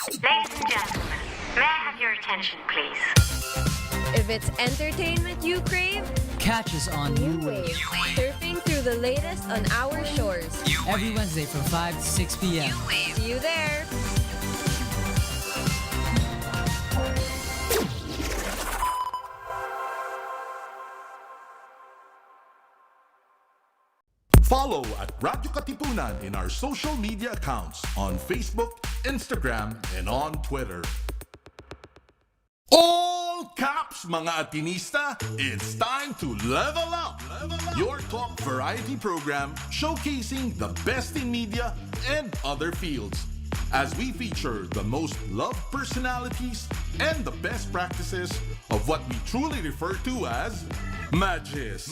Ladies and gentlemen, may I have your attention, please? If it's entertainment you crave, Catch us on New Wave surfing through the latest on our shores. every Wednesday from 5 to 6 p.m. See you there. Follow at Radio-Katipunan in our social media accounts on Facebook, Instagram, and on Twitter. All caps, mga Atinista, it's time to level up. Your talk variety program showcasing the best in media and other fields. As we feature the most loved personalities and the best practices of what we truly refer to as Magis.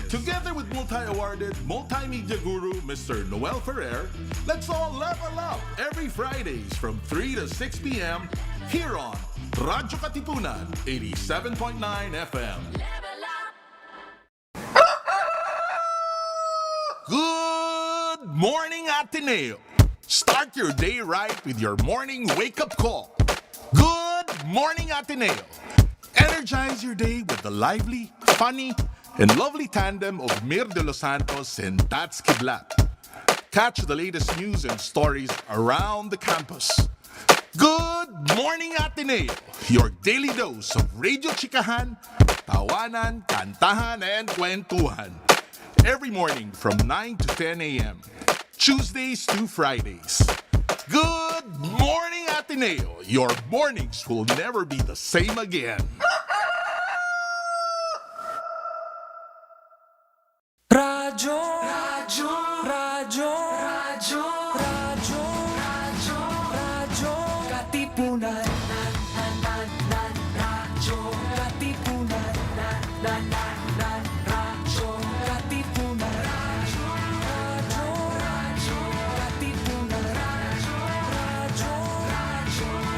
Together with multi-awarded multimedia guru Mr. Noel Ferrer, let's all level up every Fridays from 3 to 6 p.m. here on radyo-katipunan 87.9 FM. Good morning, Ateneo. Start your day right with your morning wake-up call. Good morning, Ateneo. Energize your day with the lively, funny, and lovely tandem of Mir de los Santos and Tats Kiblat. Catch the latest news and stories around the campus. Good morning, Ateneo. Your daily dose of radio chikahan, tawanan, kantahan, and kwentuhan. Every morning from 9 to 10 a.m. Tuesdays to Fridays. Good morning, Ateneo. Your mornings will never be the same again. Radyo, radyo, radyo, radyo, radyo, radyo, radyo, katipunan, radyo, katipunan, radyo, katipunan, radyo, radyo, katipunan, radyo,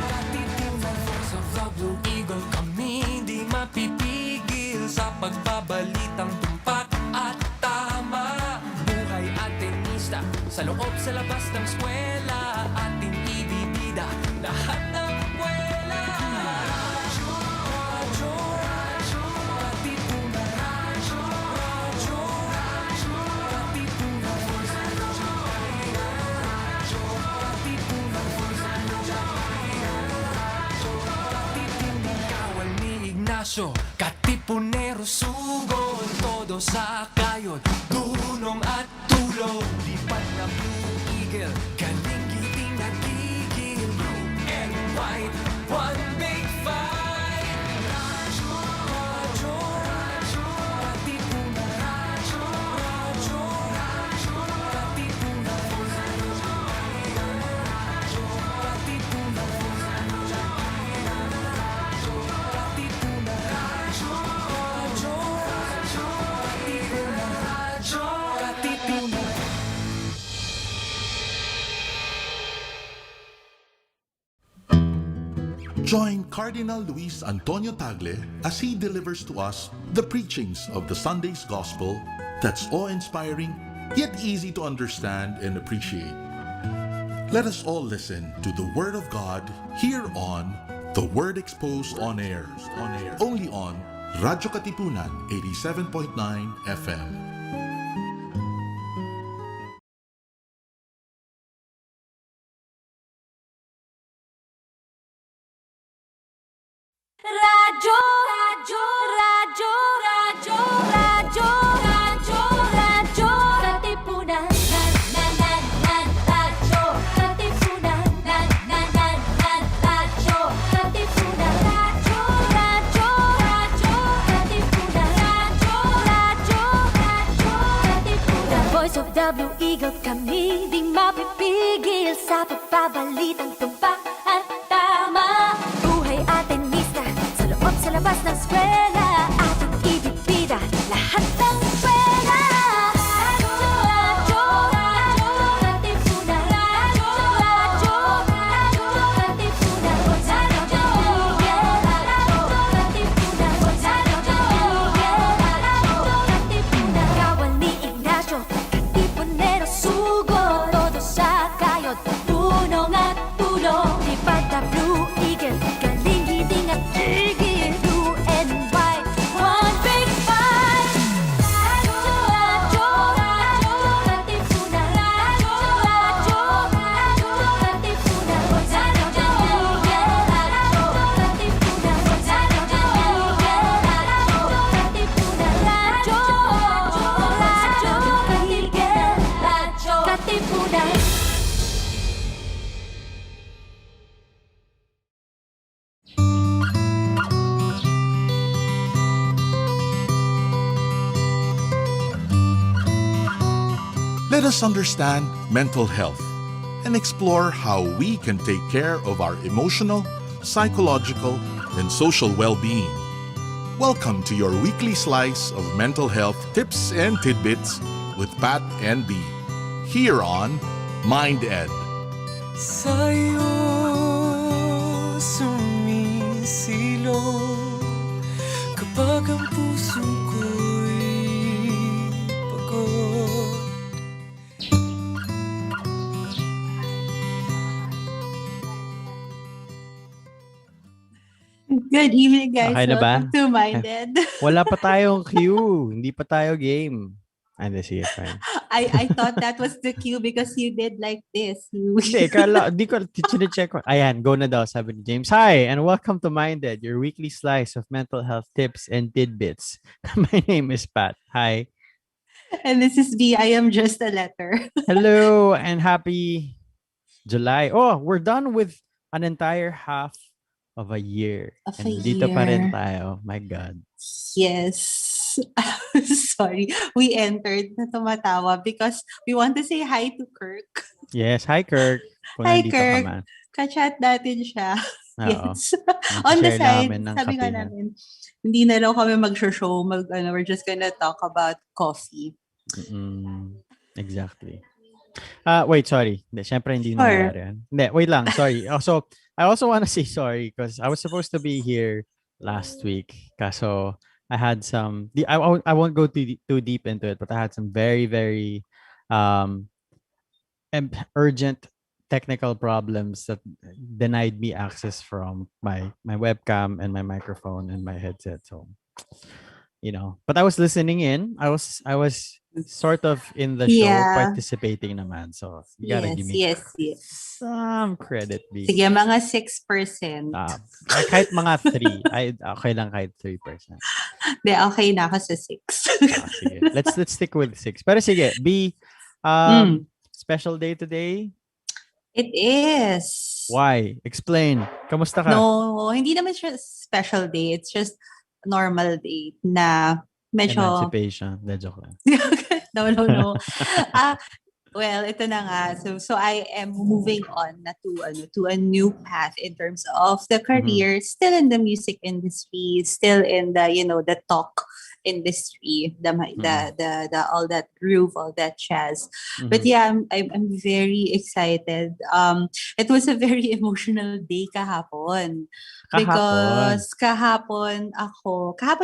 katipunan. Voice of the Blue Eagle, kami di mapipigil sa pagbabalitang tumpak at tama. Buhay Atenista, sa loob sa labas ng eskwela, ating ibibida lahat ng kwela. Radyo, radyo, radyo, katipunan. Radyo, radyo, radyo, katipunan. Radyo, katipunan. Kawal ni Ignacio, katipunero sugod, todo sa kayod, dunong at tulog. Lipat na Blue Eagle, kaning giting nagigil. Blue and white, one big fight. Radyo, radyo, radyo, katipunan. Radyo, radyo, radyo, katipunan. Radyo, katipunan. Katipunan. Radyo, radyo, radyo, katipunan. Radyo, katipunan. Join Cardinal Luis Antonio Tagle as he delivers to us the preachings of the Sunday's Gospel that's awe-inspiring, yet easy to understand and appreciate. Let us all listen to the Word of God here on The Word Exposed on Air, only on Radio-Katipunan 87.9 FM. Radyo, radyo, radyo, radyo, radyo, radyo, radyo, katipunan, radyo, katipunan, radyo, katipunan, radyo, radyo, radyo, katipunan, radyo, katipunan. The voice of the Blue Eagle, kami di mapipigil sa pagbabalitang tumpak at tama. Buhay Atenista, sa loob sa labas ng eskwela, ating ibibida lahat ng kwela. Radyo, radyo, radyo, katipunan. Radyo, radyo, radyo, katipunan. Radyo, katipunan. Radyo, katipunan. Kawal ni Ignacio, katipunero sugod, todo sa kayod, tunong at tulong. Let us understand mental health and explore how we can take care of our emotional, psychological, and social well-being. Welcome to your weekly slice of mental health tips and tidbits with Pat and B, here on MindEd. Sa'yo sumisilong kapag ang puso ko'y pagod. Good evening, guys. Okay na ba? Welcome to MindEd. Wala pa tayong cue. Hindi pa tayo game. Hindi, sige, fine. I thought that was the cue because you did like this. Hindi, di ko chinecheck ko. Ayan, go na daw, sabi ni James. Hi, and welcome to MindEd, your weekly slice of mental health tips and tidbits. My name is Pat. Hi. And this is B. I am just a letter. Hello, and happy July. Oh, we're done with an entire half of a year. Of And a dito pa rin year. tayo. My God. Yes. Sorry. We entered na tumatawa because we want to say hi to Kirk. Yes, hi Kirk. Kung Hi, nandito ka Kirk. man. Ka-chat natin siya. Oo. Yes. On the Share side, namin ng sabi nga kapihan. namin, hindi na daw kami mag-show. We're just gonna talk about coffee. Exactly. Wait, sorry. Hindi, syempre hindi Sure. nangyayari yan. Hindi, wait lang. Sorry. Also, I also want to say sorry because I was supposed to be here last week. Kaso, I had some... I won't go too deep into it, but I had some very, very urgent technical problems that denied me access from my webcam and my microphone and my headset. So, but I was listening in. I was sort of in the show, Yeah. participating naman. So, you gotta give me Yes. some credit, B. Sige, mga 6%. Kahit mga 3. Okay lang kahit 3%. Di, okay na ako sa 6. Sige. Let's stick with 6. Pero sige, B, special day today? It is. Why? Explain. Kamusta ka? No, hindi naman siya special day. It's just normal day na medyo... Emancipation. De, joke lang. No. Well, ito na nga. So I am moving on na to a new path in terms of the career, still in the music industry, still in the the talk industry, the all that groove, all that jazz. But yeah, I'm very excited. It was a very emotional day kahapon. Because kahapon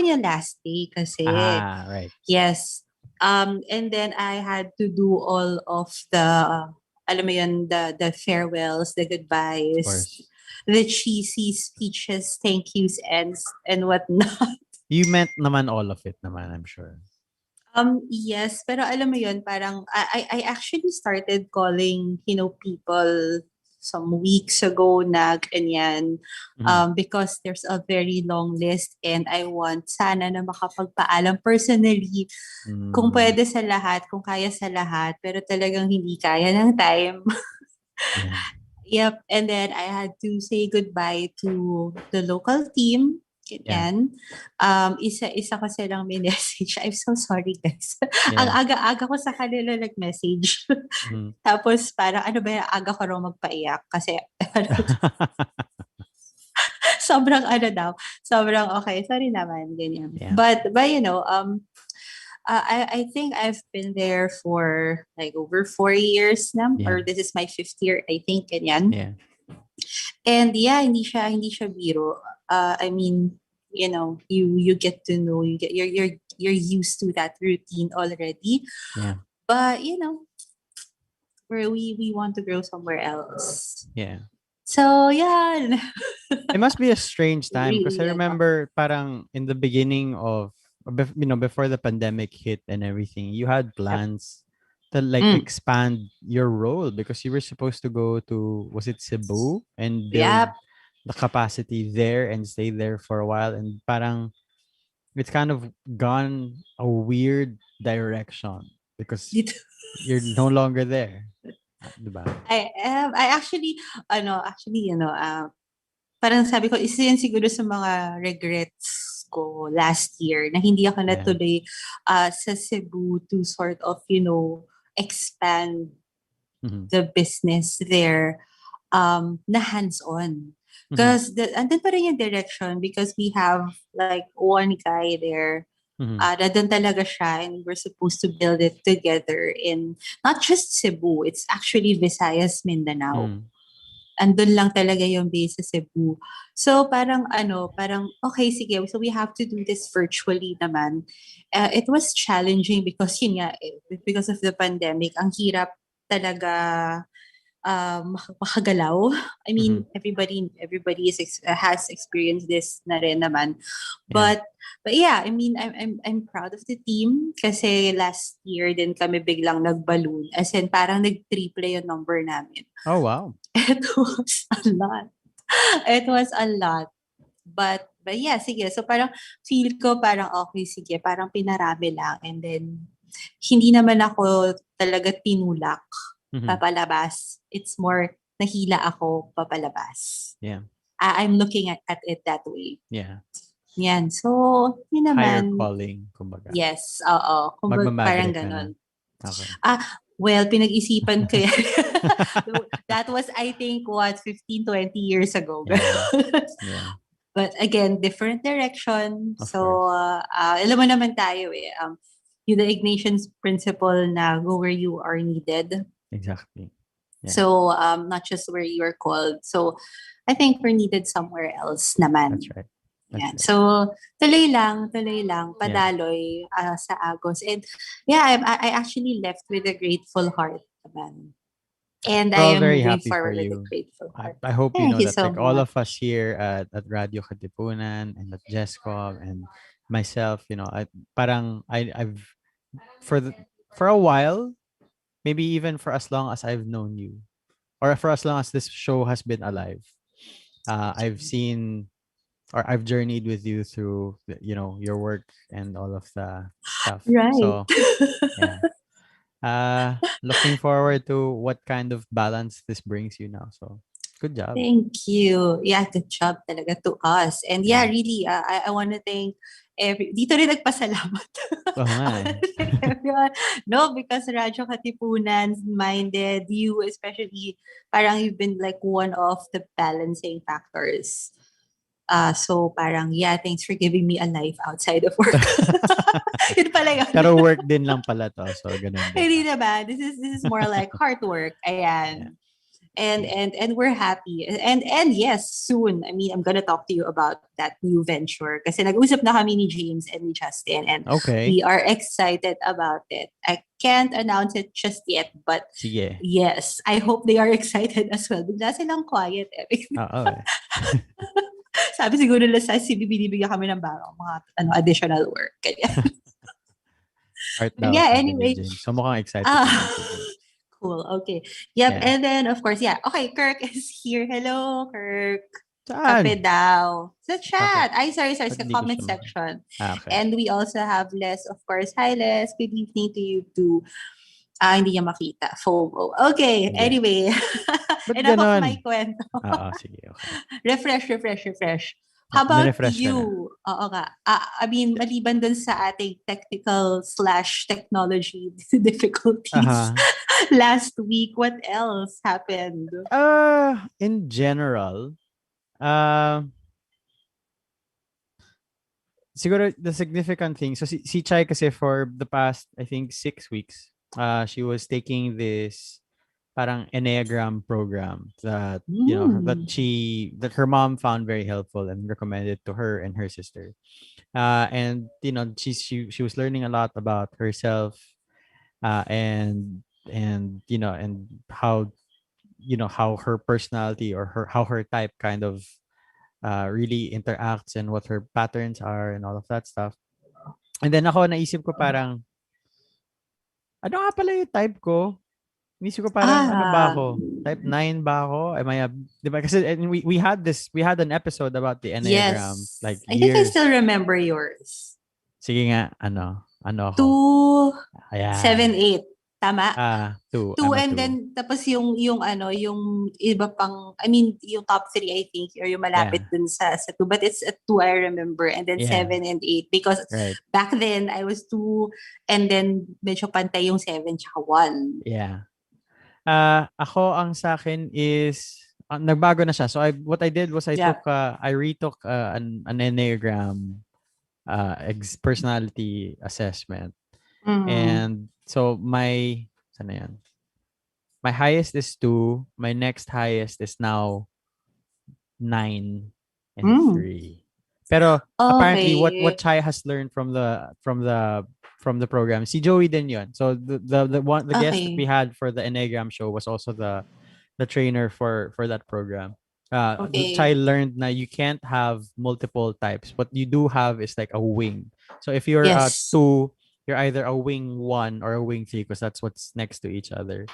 yung last day kasi. Right. Yes. And then I had to do all of the, alam mo yun, the farewells, the goodbyes, the cheesy speeches, thank yous, and whatnot. You meant naman all of it naman, I'm sure. Yes, pero alam mo yun, parang I actually started calling, people some weeks ago na ganyan, because there's a very long list and I want sana na makapagpaalam personally kung pwede sa lahat, kung kaya sa lahat, pero talagang hindi kaya ng time. Yep, and then I had to say goodbye to the local team. Ganyan. Isa ko silang message. I'm so sorry, guys. Ang aga-aga ko sa kanila nag-message. Tapos parang ano ba yung aga ko raw magpaiyak kasi sobrang sobrang okay. Sorry naman, ganyan. Yeah. But I think I've been there for like over 4 years now, or this is my 5th year, I think, ganyan. Yeah. And yeah, hindi siya biro. I mean, you get to know, you're used to that routine already. Yeah. But where we want to grow somewhere else. Yeah. So yeah. It must be a strange time because I Really, remember parang in the beginning of, before the pandemic hit and everything, you had plans to expand your role because you were supposed to go to, was it Cebu, and build the capacity there and stay there for a while, and parang it's kind of gone a weird direction because you're no longer there. Diba? I actually parang sabi ko, isa yan siguro sa mga regrets ko last year na hindi ako natuloy sa Cebu to sort of, expand Mhm. the business there na hands-on. Mhm. Because andun pa rin yung direction because we have like one guy there. Mhm. Nandun talaga siya and we're supposed to build it together in not just Cebu, it's actually Visayas, Mindanao. Mhm. Andun lang talaga yung base sa Cebu. So parang okay, sige, so we have to do this virtually naman. It was challenging because yun nga, because of the pandemic, ang hirap talaga makagalaw. I mean, Mhm. everybody has experienced this na rin naman. Yeah. But yeah, I mean, I'm proud of the team kasi last year din kami biglang nagballoon. As in, parang nag-triple yung number namin. Oh, wow. It was a lot. It was a lot. But yeah, sige. So parang feel ko parang okay, sige. Parang pinarami lang. And then, hindi naman ako talaga tinulak Mhm. papalabas. It's more nahila ako papalabas. Yeah. I'm looking at it that way. Yeah. Yan. So, yun Higher naman. calling, kumbaga. Yes. Oo. Kumbaga, parang Magmamadre ka na. ganon. Okay. Well, pinag-isipan ko yan. That was, I think, 15, 20 years ago. Yeah. But again, different direction. Of So, alam mo naman tayo yung the Ignatian's principle na go where you are needed. Exactly. Yeah. So, not just where you are called. So, I think we're needed somewhere else naman. That's right. Yan. So, tuloy lang, padaloy sa Agos. And yeah, I actually left with a grateful heart naman. And We're I all am very moving happy for forward with a you. grateful heart. I hope you Thank know you that so like all much. of us here at Radio-Katipunan and at Jescom and myself, I've for a while, maybe even for as long as I've known you, or for as long as this show has been alive, I've seen or I've journeyed with you through your work and all of the stuff. Right. So yeah. Looking forward to what kind of balance this brings you now. So good job. Thank you. Yeah, good job talaga to us. And yeah, really, I want to thank dito rin nagpasalamat. Oo nga eh. Everyone. No, because Radyo Katipunan, MindEd, you especially, parang you've been like one of the balancing factors. So parang, yeah, thanks for giving me a life outside of work. Yun pala yun. Pero work din lang pala to. So ganun din. Hindi naman. This is more like hard work. Ayan. And we're happy. And yes, soon. I mean, I'm gonna talk to you about that new venture. Kasi nag-usap na kami ni James and ni Justin. And Okay. we are excited about it. I can't announce it just yet. But Sige. yes, I hope they are excited as well. Bigla silang quiet. Oo eh. Sabi siguro nila sa CB, binibigyan kami ng mga additional work. Art daw, Yeah, sabi ni anyway. James. So mukhang excited. Cool. Okay. Yep. Yeah. And then, of course, yeah. Okay, Kirk is here. Hello, Kirk. Saan? Kape daw. Sa chat. Okay. Ay, sorry. Sa Ba't hindi ko comment siya section. Okay. And we also have Les, of course. Hi, Les. Good evening to you too. Hindi niya makita. FOMO. Okay. Yeah. Anyway. Ba't Enough ganon? of my kwento. Oo, sige. Okay. Refresh. How about Nirefresh ka you? Oo nga. I mean, maliban dun sa ating technical / technology difficulties last week, what else happened? In general, siguro the significant thing, so si Chai kasi for the past, I think, 6 weeks, she was taking this parang Enneagram program that that her mom found very helpful and recommended to her and her sister. And she was learning a lot about herself, and how how her personality or how her type kind of really interacts and what her patterns are and all of that stuff. And then ako naisip ko parang ano nga pala yung type ko? Inisip ko parang ano ba ako? Type 9 ba ako? Am I diba? Kasi we had an episode about the Enneagram like I think I years. still remember yours. Sige nga, ano ako? 2, 7, 8. Tama? Two. Two, I'm a and two. then tapos yung ano, yung iba pang, I mean, yung top three, I think, or yung malapit Yeah. dun sa two, but it's a two, I remember, and then Yeah. 7 and 8, because Right. back then I was 2, and then medyo pantay yung 7 tsaka 1. Yeah. Ako ang sa akin is nagbago na siya. So what I did was I retook an Enneagram personality assessment. And so saan na yan? My highest is 2. My next highest is now 9 and 3. Pero apparently what Chai has learned from the program, si Joey din yun. So the guest that we had for the Enneagram show was also the trainer for that program. Chai learned na you can't have multiple types. What you do have is like a wing. So if you're a 2, you're either a wing 1 or a wing 3, because that's what's next to each other.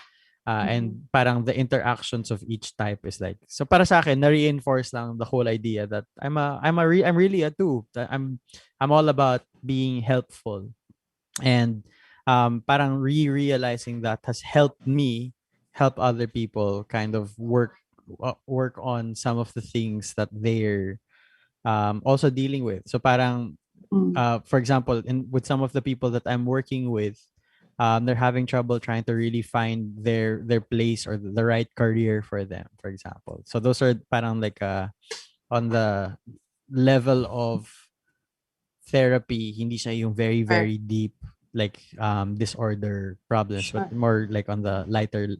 And parang the interactions of each type is like, so para sa akin na-reinforce lang the whole idea that I'm really a 2. That I'm all about being helpful, and parang realizing that has helped me help other people kind of work on some of the things that they're also dealing with. So parang for example, with some of the people that I'm working with, they're having trouble trying to really find their place or the right career for them, for example. So those are parang like on the level of therapy, hindi siya yung very, very deep like disorder problems, but more like on the lighter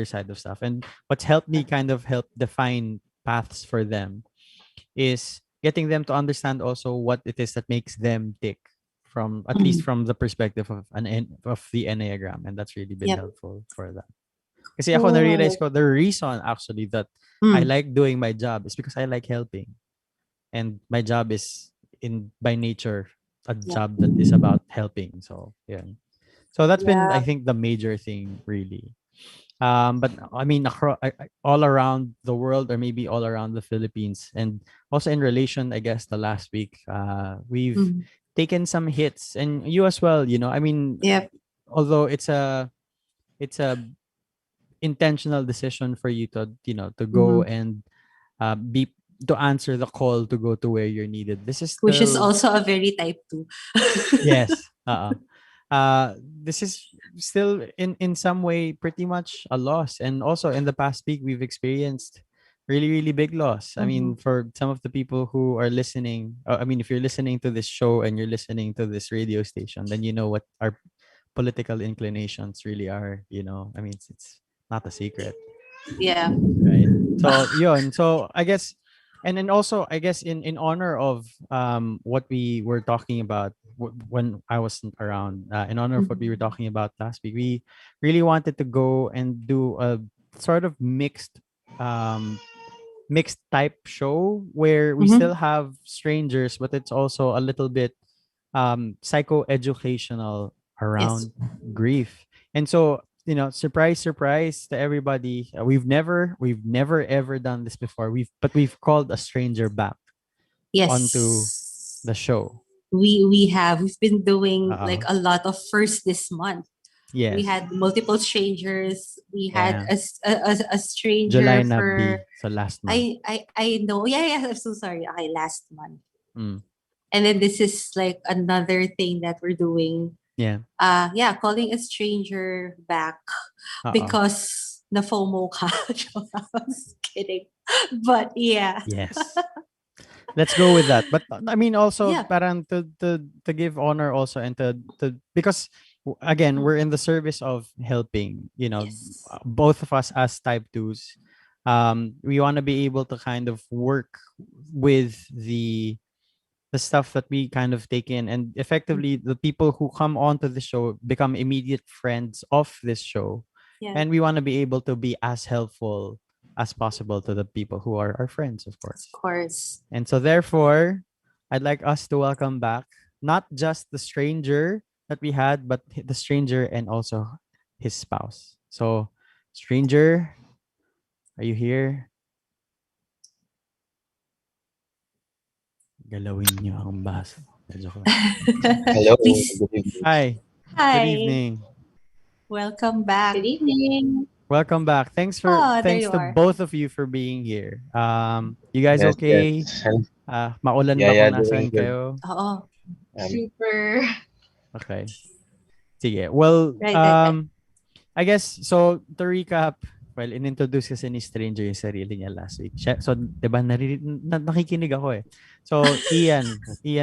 side of stuff. And what's helped me kind of help define paths for them is getting them to understand also what it is that makes them tick, from at least from the perspective of the Enneagram, and that's really been helpful for that. Kasi ako na-realize ko the reason actually that I like doing my job is because I like helping, and my job is by nature a job that is about helping. So yeah, so that's been, I think, the major thing really. But I mean, all around the world, or maybe all around the Philippines, and also in relation, I guess, the last week, we've taken some hits, and you as well. I mean, although it's a intentional decision for you to to go and be to answer the call to go to where you're needed. This is still, which is also a very type 2. Yes. This is still in some way pretty much a loss, and also in the past week we've experienced really, really big loss. I mean, for some of the people who are listening, I mean, if you're listening to this show and you're listening to this radio station, then you know what our political inclinations really are. I mean, it's not a secret. Yeah. Right. So yun. So I guess, and then also I guess in honor of what we were talking about when I wasn't around, in honor of what we were talking about last week, we really wanted to go and do a sort of mixed type show where we still have strangers, but it's also a little bit psychoeducational around grief. And so, surprise to everybody, we've never ever done this before. We've called a stranger back onto the show. We've been doing like a lot of firsts this month. Yes. We had multiple strangers. We had a stranger July na for B, so last month. I know. Yeah, I'm so sorry. Okay, last month. Mm. And then this is like another thing that we're doing. Yeah. Calling a stranger back because na FOMO ka. I was kidding. But yeah. Yes. Let's go with that. But I mean, also parang to give honor also, and to because again, we're in the service of helping, both of us as type 2s. We want to be able to kind of work with the stuff that we kind of take in, and effectively the people who come onto the show become immediate friends of this show. And we want to be able to be as helpful as possible to the people who are our friends, of course. Of course. And so therefore, I'd like us to welcome back not just the stranger that we had, but the stranger and also his spouse. So, stranger, are you here? Galawin niyo ang baso. Hello. Please. Good evening. Hi. Hi. Good evening. Welcome back. Good evening. Welcome back. Oh, there Thanks you to are. both of you for being here. You guys Yes, okay? yes. And Maulan yeah, ba yeah, kung doing nasaan good. kayo? Oo. Um, Super. Okay. Sige. Well, Right. I guess, so to recap, well, inintroduce kasi ni Stranger yung sarili niya last week. So, di ba, nakikinig ako eh. So, Ian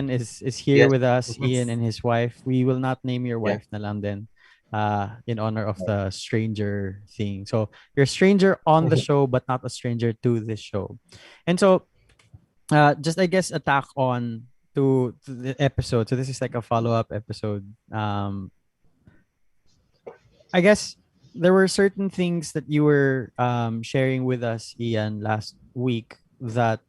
is here yes. with us, Mhm. Ian and his wife. We will not name your Yeah. wife na lang din, in honor of the stranger thing. So, you're a stranger on the show, but not a stranger to this show. And so, just I guess attack on to the episode. So this is like a follow-up episode. I guess there were certain things that you were sharing with us, Ian, last week that,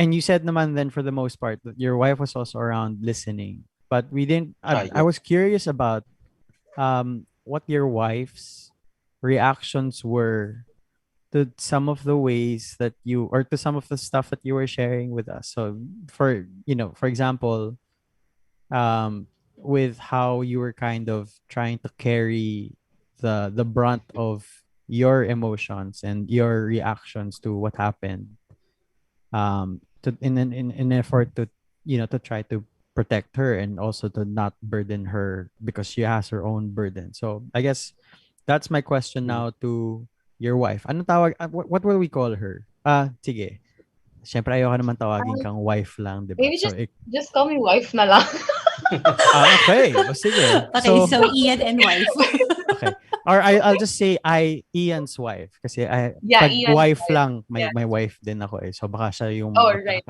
and you said naman then for the most part that your wife was also around listening, but we didn't. I Yeah. was curious about what your wife's reactions were to some of the ways that you, or to some of the stuff that you were sharing with us. So for example, with how you were kind of trying to carry the brunt of your emotions and your reactions to what happened, to in an effort to, to try to protect her and also to not burden her because she has her own burden. So I guess that's my question Mm. now to your wife. Ano tawag, what will we call her? Sige. Siyempre ayoko naman tawagin kang wife lang, 'di ba? Maybe So just call me wife na lang. okay. O sige. Okay, so Ian and wife. Okay. Or I'll just say Ian's wife kasi Yeah, pag Ian's wife wife. lang, Yeah. may wife din ako eh. So baka siya yung Oh, right.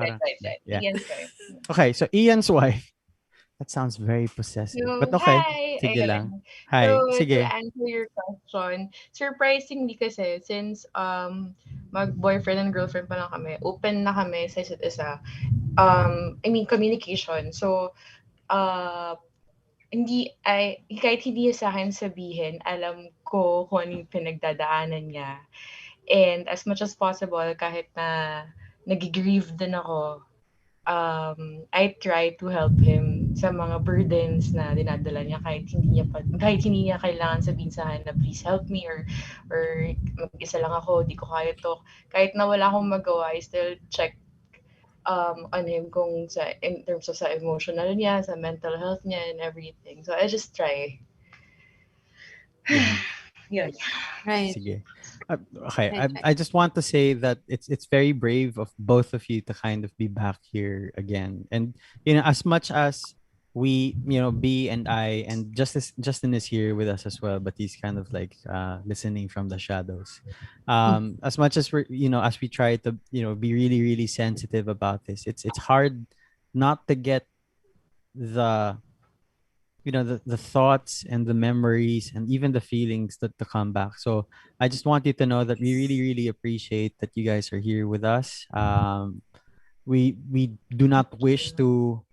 Yeah. Ian's wife. Okay, so Ian's wife. That sounds very possessive. But So, okay. hi! Sige lang. Ayun. Hi. So, to Sige. answer your question, surprisingly kasi, since mag-boyfriend and girlfriend pa lang kami, open na kami sa isa't isa. I mean, communication. So, uh, kahit hindi niya sa akin sabihin, alam ko kung ano yung pinagdadaanan niya. And as much as possible, kahit na nag-grieve din ako, I try to help him sa mga burdens na dinadala niya kahit hindi niya kailangan sabihin sa akin na please help me or mag-isa lang ako, di ko kaya to. Kahit na wala akong magawa, I still check on him kung in terms of sa emotional niya, sa mental health niya and everything. So I just try. Yun. Right. Sige. Okay, Right. I just want to say that it's very brave of both of you to kind of be back here again. And as much as we, B and I and Justin is here with us as well, but he's kind of like listening from the shadows. As much as we're, as we try to, be really, really sensitive about this, it's hard not to get the the thoughts and the memories and even the feelings that to come back. So I just want you to know that we really, really appreciate that you guys are here with us. We do not wish to,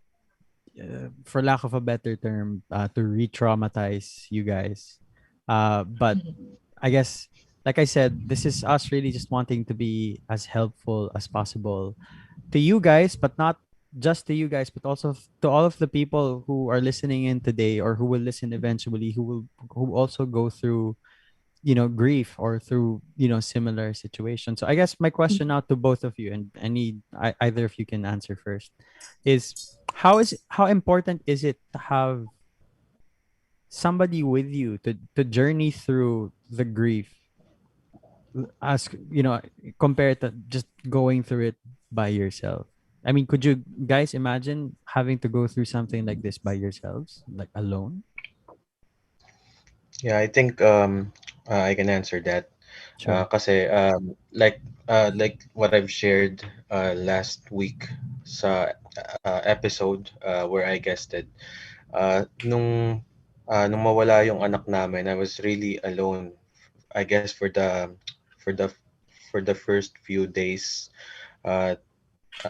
for lack of a better term, to re-traumatize you guys. But I guess, like I said, this is us really just wanting to be as helpful as possible to you guys, but not just to you guys, but also to all of the people who are listening in today or who will listen eventually, who also go through, grief or through, similar situations. So I guess my question now to both of you, and either of you can answer first, is how important is it to have somebody with you to journey through the grief, as compared to just going through it by yourself? I mean, could you guys imagine having to go through something like this by yourselves, like alone? Yeah, I think I can answer that. Sure. Kasi like what I've shared last week sa episode where I guested, nung mawala yung anak namin, I was really alone. I guess for the for the first few days, uh,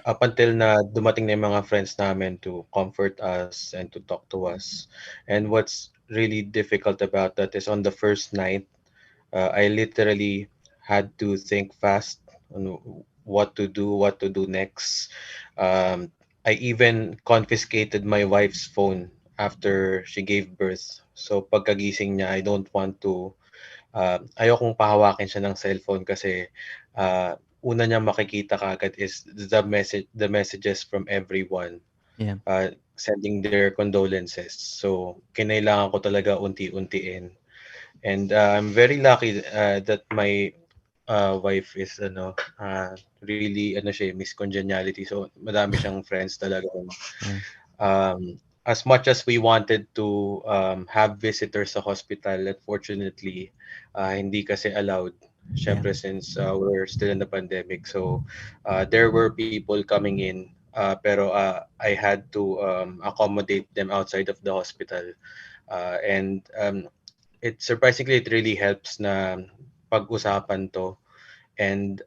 up until na dumating na yung mga friends namin to comfort us and to talk to us. And what's really difficult about that is on the first night, I literally had to think fast on what to do next. I even confiscated my wife's phone after she gave birth. So pagkagising niya, I don't want to ayokong pahawakin siya ng cellphone kasi una niyang makikita kaagad is the messages from everyone Yeah. sending their condolences. So kinailangan ko talaga unti-untiin. And I'm very lucky that my wife is really siya Miss Congeniality. So madami siyang friends talaga. Yeah. As much as we wanted to have visitors sa hospital, unfortunately, hindi kasi allowed. Syempre, since we're still in the pandemic. So, there were people coming in, pero I had to accommodate them outside of the hospital. And surprisingly, it really helps na pag-usapan to. And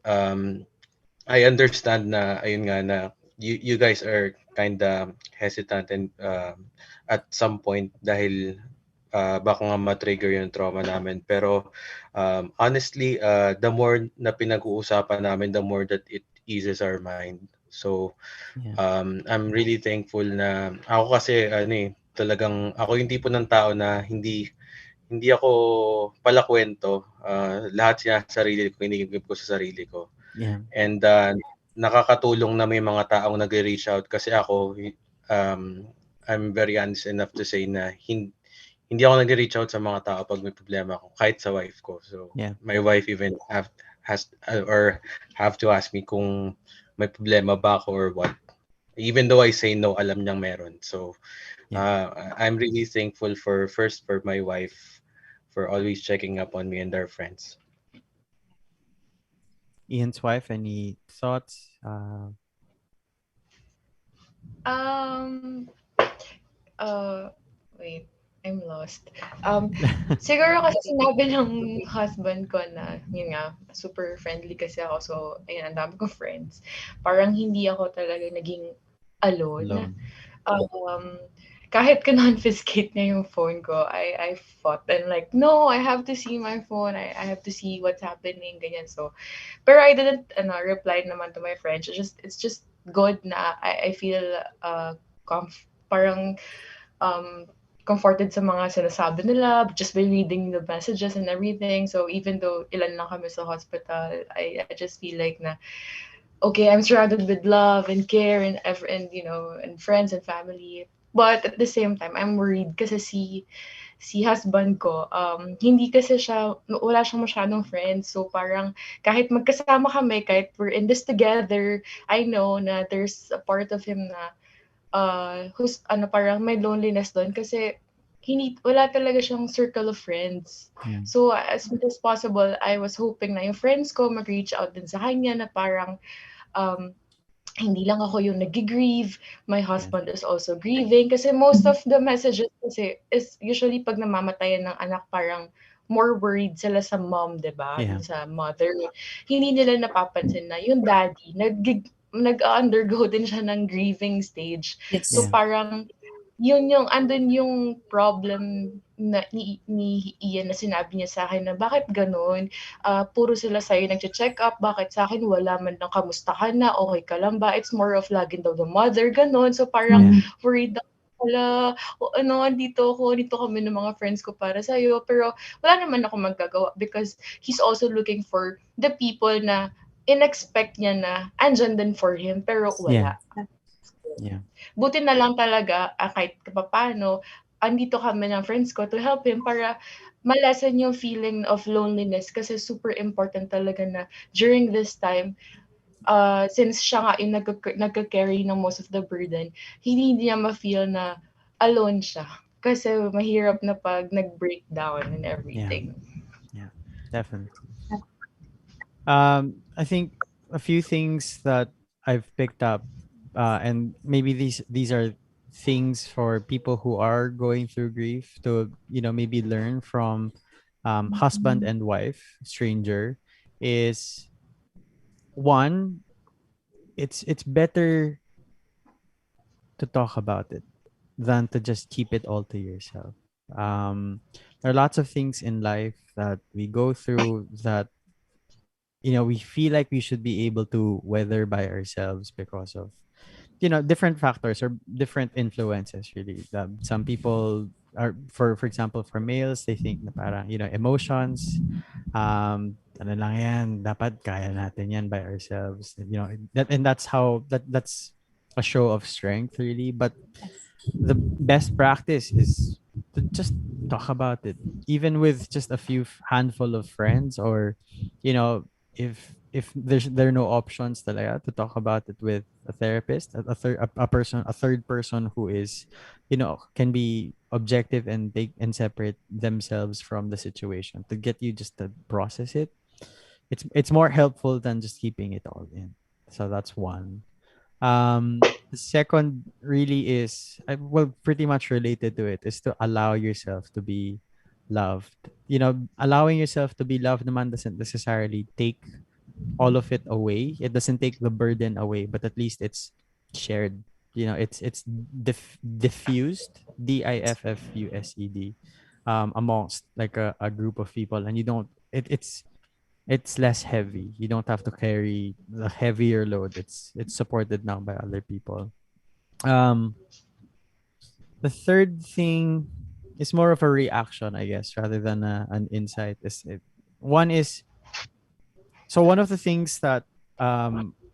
I understand na, ayun nga, na you guys are kind of hesitant and at some point dahil baka nga ma-trigger yung trauma namin. Pero honestly, the more na pinag-uusapan namin, the more that it eases our mind. So I'm really thankful na ako kasi talagang ako yung tipo ng tao na hindi ako palakwento. Lahat sarili ko, hinigib ko sa sarili ko. Yeah. And nakakatulong na may mga taong nag-reach out kasi ako I'm very honest enough to say na hindi ako nag-reach out sa mga tao pag may problema ako kahit sa wife ko. So my wife even have to ask me kung may problema ba ako or what. Even though I say no, alam niyang meron. So I'm really thankful for my wife for always checking up on me and our friends. Ian's wife, any thoughts? Wait, I'm lost. Siguro kasi sinabi ng husband ko na, yun nga, super friendly kasi ako. So, ayun, ang dami kong friends. Parang hindi ako talaga naging alone. Kahit confiscate niya yung phone ko, I fought and like, no, I have to see my phone. I have to see what's happening, ganyan. So, pero I didn't reply naman to my friends. It's just good na I feel parang comforted sa mga sinasabi nila just by reading the messages and everything. So even though ilan lang kami sa hospital, I just feel like na okay, I'm surrounded with love and care and and friends and family. But at the same time, I'm worried kasi si husband ko, hindi kasi wala siyang masyadong friends. So parang kahit magkasama kami, kahit we're in this together, I know na there's a part of him na who's parang may loneliness doon kasi wala talaga siyang circle of friends. So as much as possible, I was hoping na yung friends ko mag-reach out din sa kanya na parang hindi lang ako yung nag-grieve, my husband is also grieving kasi most of the messages kasi is usually pag namamatayan ng anak parang more worried sila sa mom, 'di ba? Sa mother. Hindi nila napapansin na yung daddy nag-undergo din siya ng grieving stage. So parang yun andun yung problem na ni Ian na sinabi niya sa akin na bakit ganun? Puro sila sa'yo nagche-check up, bakit sa akin wala man lang kamusta ka na, okay ka lang ba? It's more of laging daw the mother, ganun. So parang worried wala, dito kami ng mga friends ko para sa'yo. Pero wala naman ako magagawa because he's also looking for the people na in-expect niya na andyan din for him, pero wala. Buti na lang talaga, kahit paano, andito kami ng friends ko to help him para malasan yung feeling of loneliness kasi super important talaga na during this time, since siya nga yung nagka-carry ng most of the burden, hindi niya ma-feel na alone siya. Kasi mahirap na pag nag-breakdown and everything. Yeah, definitely. I think a few things that I've picked up, and maybe these are things for people who are going through grief to maybe learn from husband and wife stranger is one, it's better to talk about it than to just keep it all to yourself. There are lots of things in life that we go through that we feel like we should be able to weather by ourselves because of different factors or different influences really. Some people are, for example, for males, they think na parang, emotions, ano lang yan, dapat kaya natin yan by ourselves. And that's how that's a show of strength really. But the best practice is to just talk about it, even with just a few handful of friends, or if there are no options talaga, to talk about it with a therapist, a third person who is, can be objective and they and separate themselves from the situation to get you just to process it. It's more helpful than just keeping it all in. So that's one. The second really is, well, pretty much related to it, is to allow yourself to be loved. Allowing yourself to be loved naman doesn't necessarily take all of it away. It doesn't take the burden away, but at least it's shared. It's diffused, diffused, amongst like a group of people, and you don't. It's less heavy. You don't have to carry the heavier load. It's supported now by other people. Um, the third thing is more of a reaction, I guess, rather than an insight. One is, so one of the things that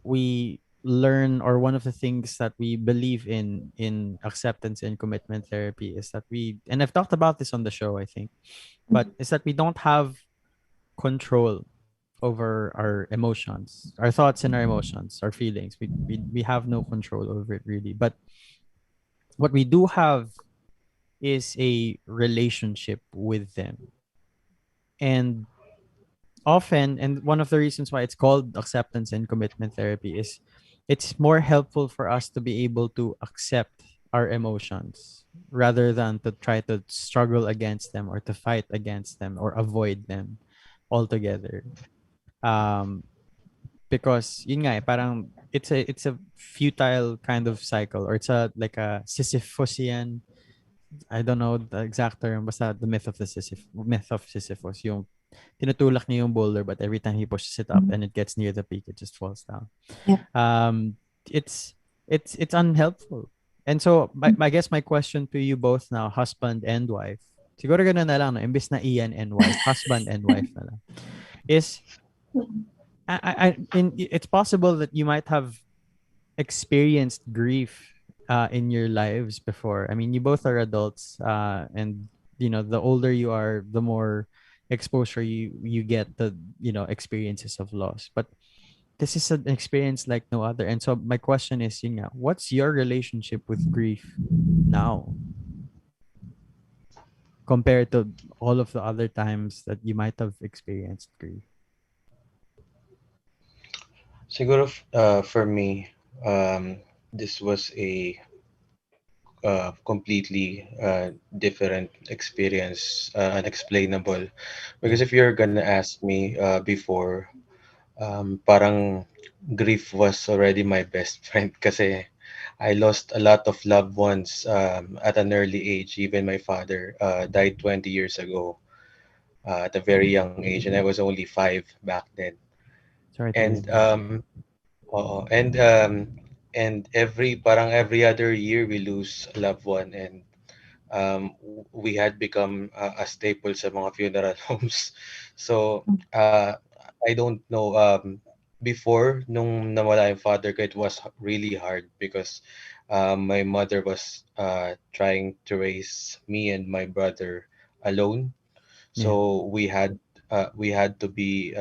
we learn, or one of the things that we believe in acceptance and commitment therapy, is that and I've talked about this on the show, I think, but is that we don't have control over our emotions, our thoughts and our emotions, our feelings. We have no control over it really. But what we do have is a relationship with them. And often, and one of the reasons why it's called acceptance and commitment therapy, is it's more helpful for us to be able to accept our emotions rather than to try to struggle against them, or to fight against them, or avoid them altogether. Because yun nga, parang it's a futile kind of cycle, or it's a like a Sisyphusian, I don't know the exact term, basta the myth of Sisyphus, yung tinutulak niya yung boulder, but every time he pushes it up and it gets near the peak, it just falls down. Yep. It's unhelpful. And so I guess my question to you both now, husband and wife, siguro ganun na lang, no? Imbis na Ian and wife, husband and wife na lang, is it's possible that you might have experienced grief in your lives before. I mean, you both are adults, and the older you are, the more exposure you get to experiences of loss. But this is an experience like no other. And so my question is, what's your relationship with grief now compared to all of the other times that you might have experienced grief? Siguro for me, this was a completely different experience, unexplainable. Because if you're gonna ask me before, parang grief was already my best friend kasi I lost a lot of loved ones at an early age. Even my father died 20 years ago at a very young age, and I was only 5 back then. Sorry to hear And that. oo, and every other year we lose a loved one, and we had become a staple sa mga funeral homes. So I don't know, before nung nawala yung father ko, it was really hard because my mother was trying to raise me and my brother alone. Yeah. So we had to be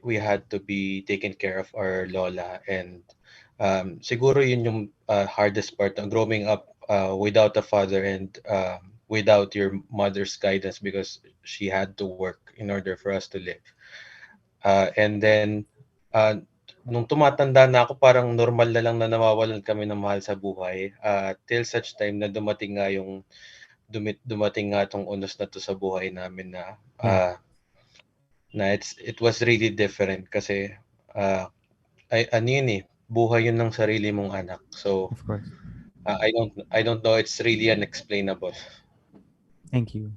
we had to be taking care of our lola, and siguro yun yung hardest part ng growing up without a father, and without your mother's guidance, because she had to work in order for us to live. And then uh, nung tumatanda na ako, parang normal na lang na nawawalan kami ng mahal sa buhay, till such time na dumating nga yung dumating nga tong unos na to sa buhay namin na Yeah. it was really different kasi ay ano yun eh, buhay yun ng sarili mong anak. So Of course. I don't know, it's really unexplainable. Thank you.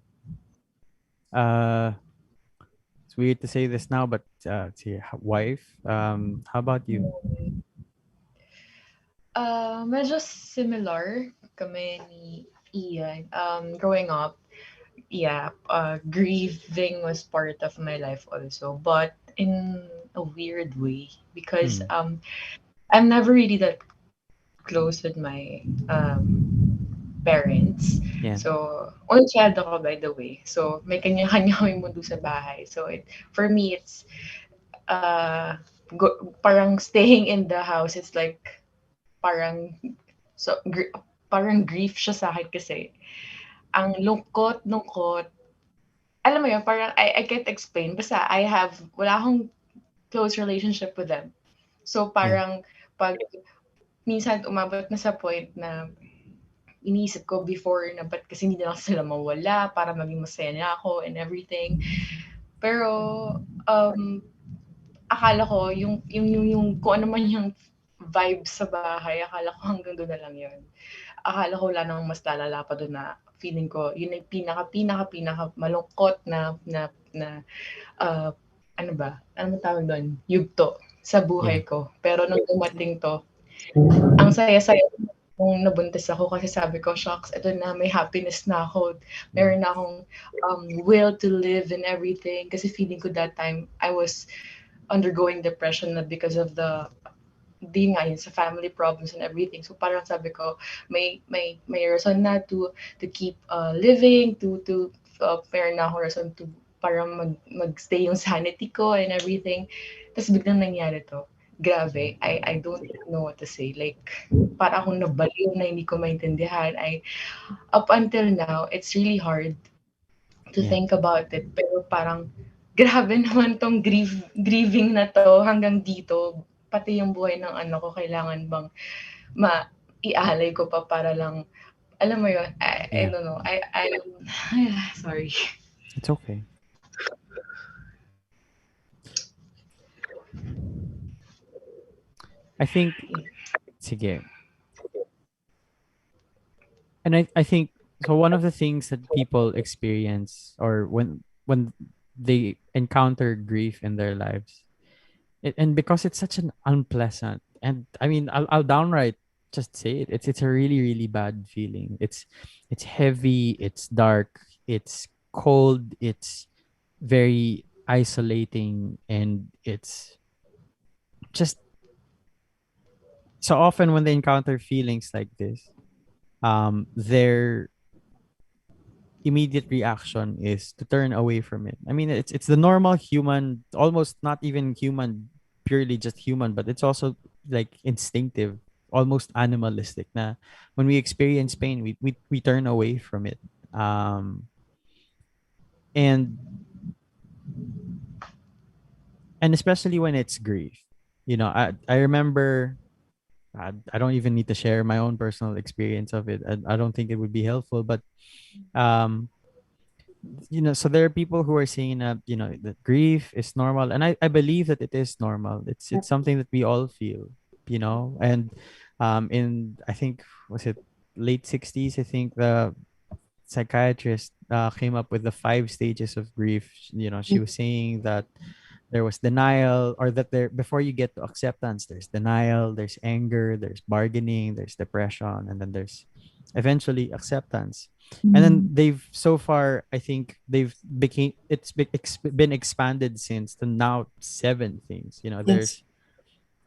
It's weird to say this now, but it's your wife. How about you? Medyo similar kami ni Ian. Growing up, yeah, grieving was part of my life also, but in a weird way because Mm. I'm never really that close with my parents. Yeah. So, only child ako by the way. So, may kanya-kanya kaming mundo sa bahay. So, for me, it's parang staying in the house. It's like parang so parang grief siya sa akin kasi ang lungkot. Alam mo yun, parang I can't explain. Basta wala akong close relationship with them. So, Yeah. parang pag minsan umabot na sa point na iniisip ko before na ba't kasi hindi na lang sila mawala para maging masaya na ako and everything. Pero, akala ko yung kung ano man yung vibe sa bahay, akala ko hanggang doon na lang yun. Akala ko wala namang mas lalala pa doon na feeling ko, yun yung pinaka malungkot na uh, ano ba? Ano tawag doon? Yugto sa Yeah. buhay ko. Pero nung dumating to, ang saya-saya nung nabuntis ako kasi sabi ko, shocks, ito na, may happiness na ako. Mm. Meron na akong will to live and everything. Kasi feeling ko that time, I was undergoing depression na because of di nga yun, sa family problems and everything. So parang sabi ko, may reason na to keep living, meron na ako reason to parang magstay yung sanity ko and everything. Tapos biglang nangyari to. Grabe, I don't know what to say. Like, para akong nabaliw na hindi ko maintindihan. Up until now, it's really hard to Yeah. think about it. Pero parang, grabe naman tong grieving na to hanggang dito. Pati yung buhay ng anak ko, kailangan bang ialay ko pa para lang, alam mo yun, I Yeah. don't know. Sorry. It's okay. I think, sige. And I think so one of the things that people experience or when they encounter grief in their lives, and because it's such an unpleasant, and I mean I'll downright just say it, it's a really really bad feeling. It's heavy, it's dark, it's cold, it's very isolating, and it's just so often when they encounter feelings like this, their immediate reaction is to turn away from it. I mean, it's the normal human, almost not even human, purely just human, but it's also like instinctive, almost animalistic. Na when we experience pain, we turn away from it. And especially when it's grief. You know, I remember I don't even need to share my own personal experience of it. I don't think it would be helpful, but um so there are people who are saying that that grief is normal, and I believe that it is normal. It's something that we all feel, and in I think was it late 60s, I think the psychiatrist came up with the 5 stages of grief. She was saying that there was denial, or that there before you get to acceptance, there's denial, there's anger, there's bargaining, there's depression, and then there's eventually acceptance. And then they've so far, I think they've been expanded since to now 7 things. There's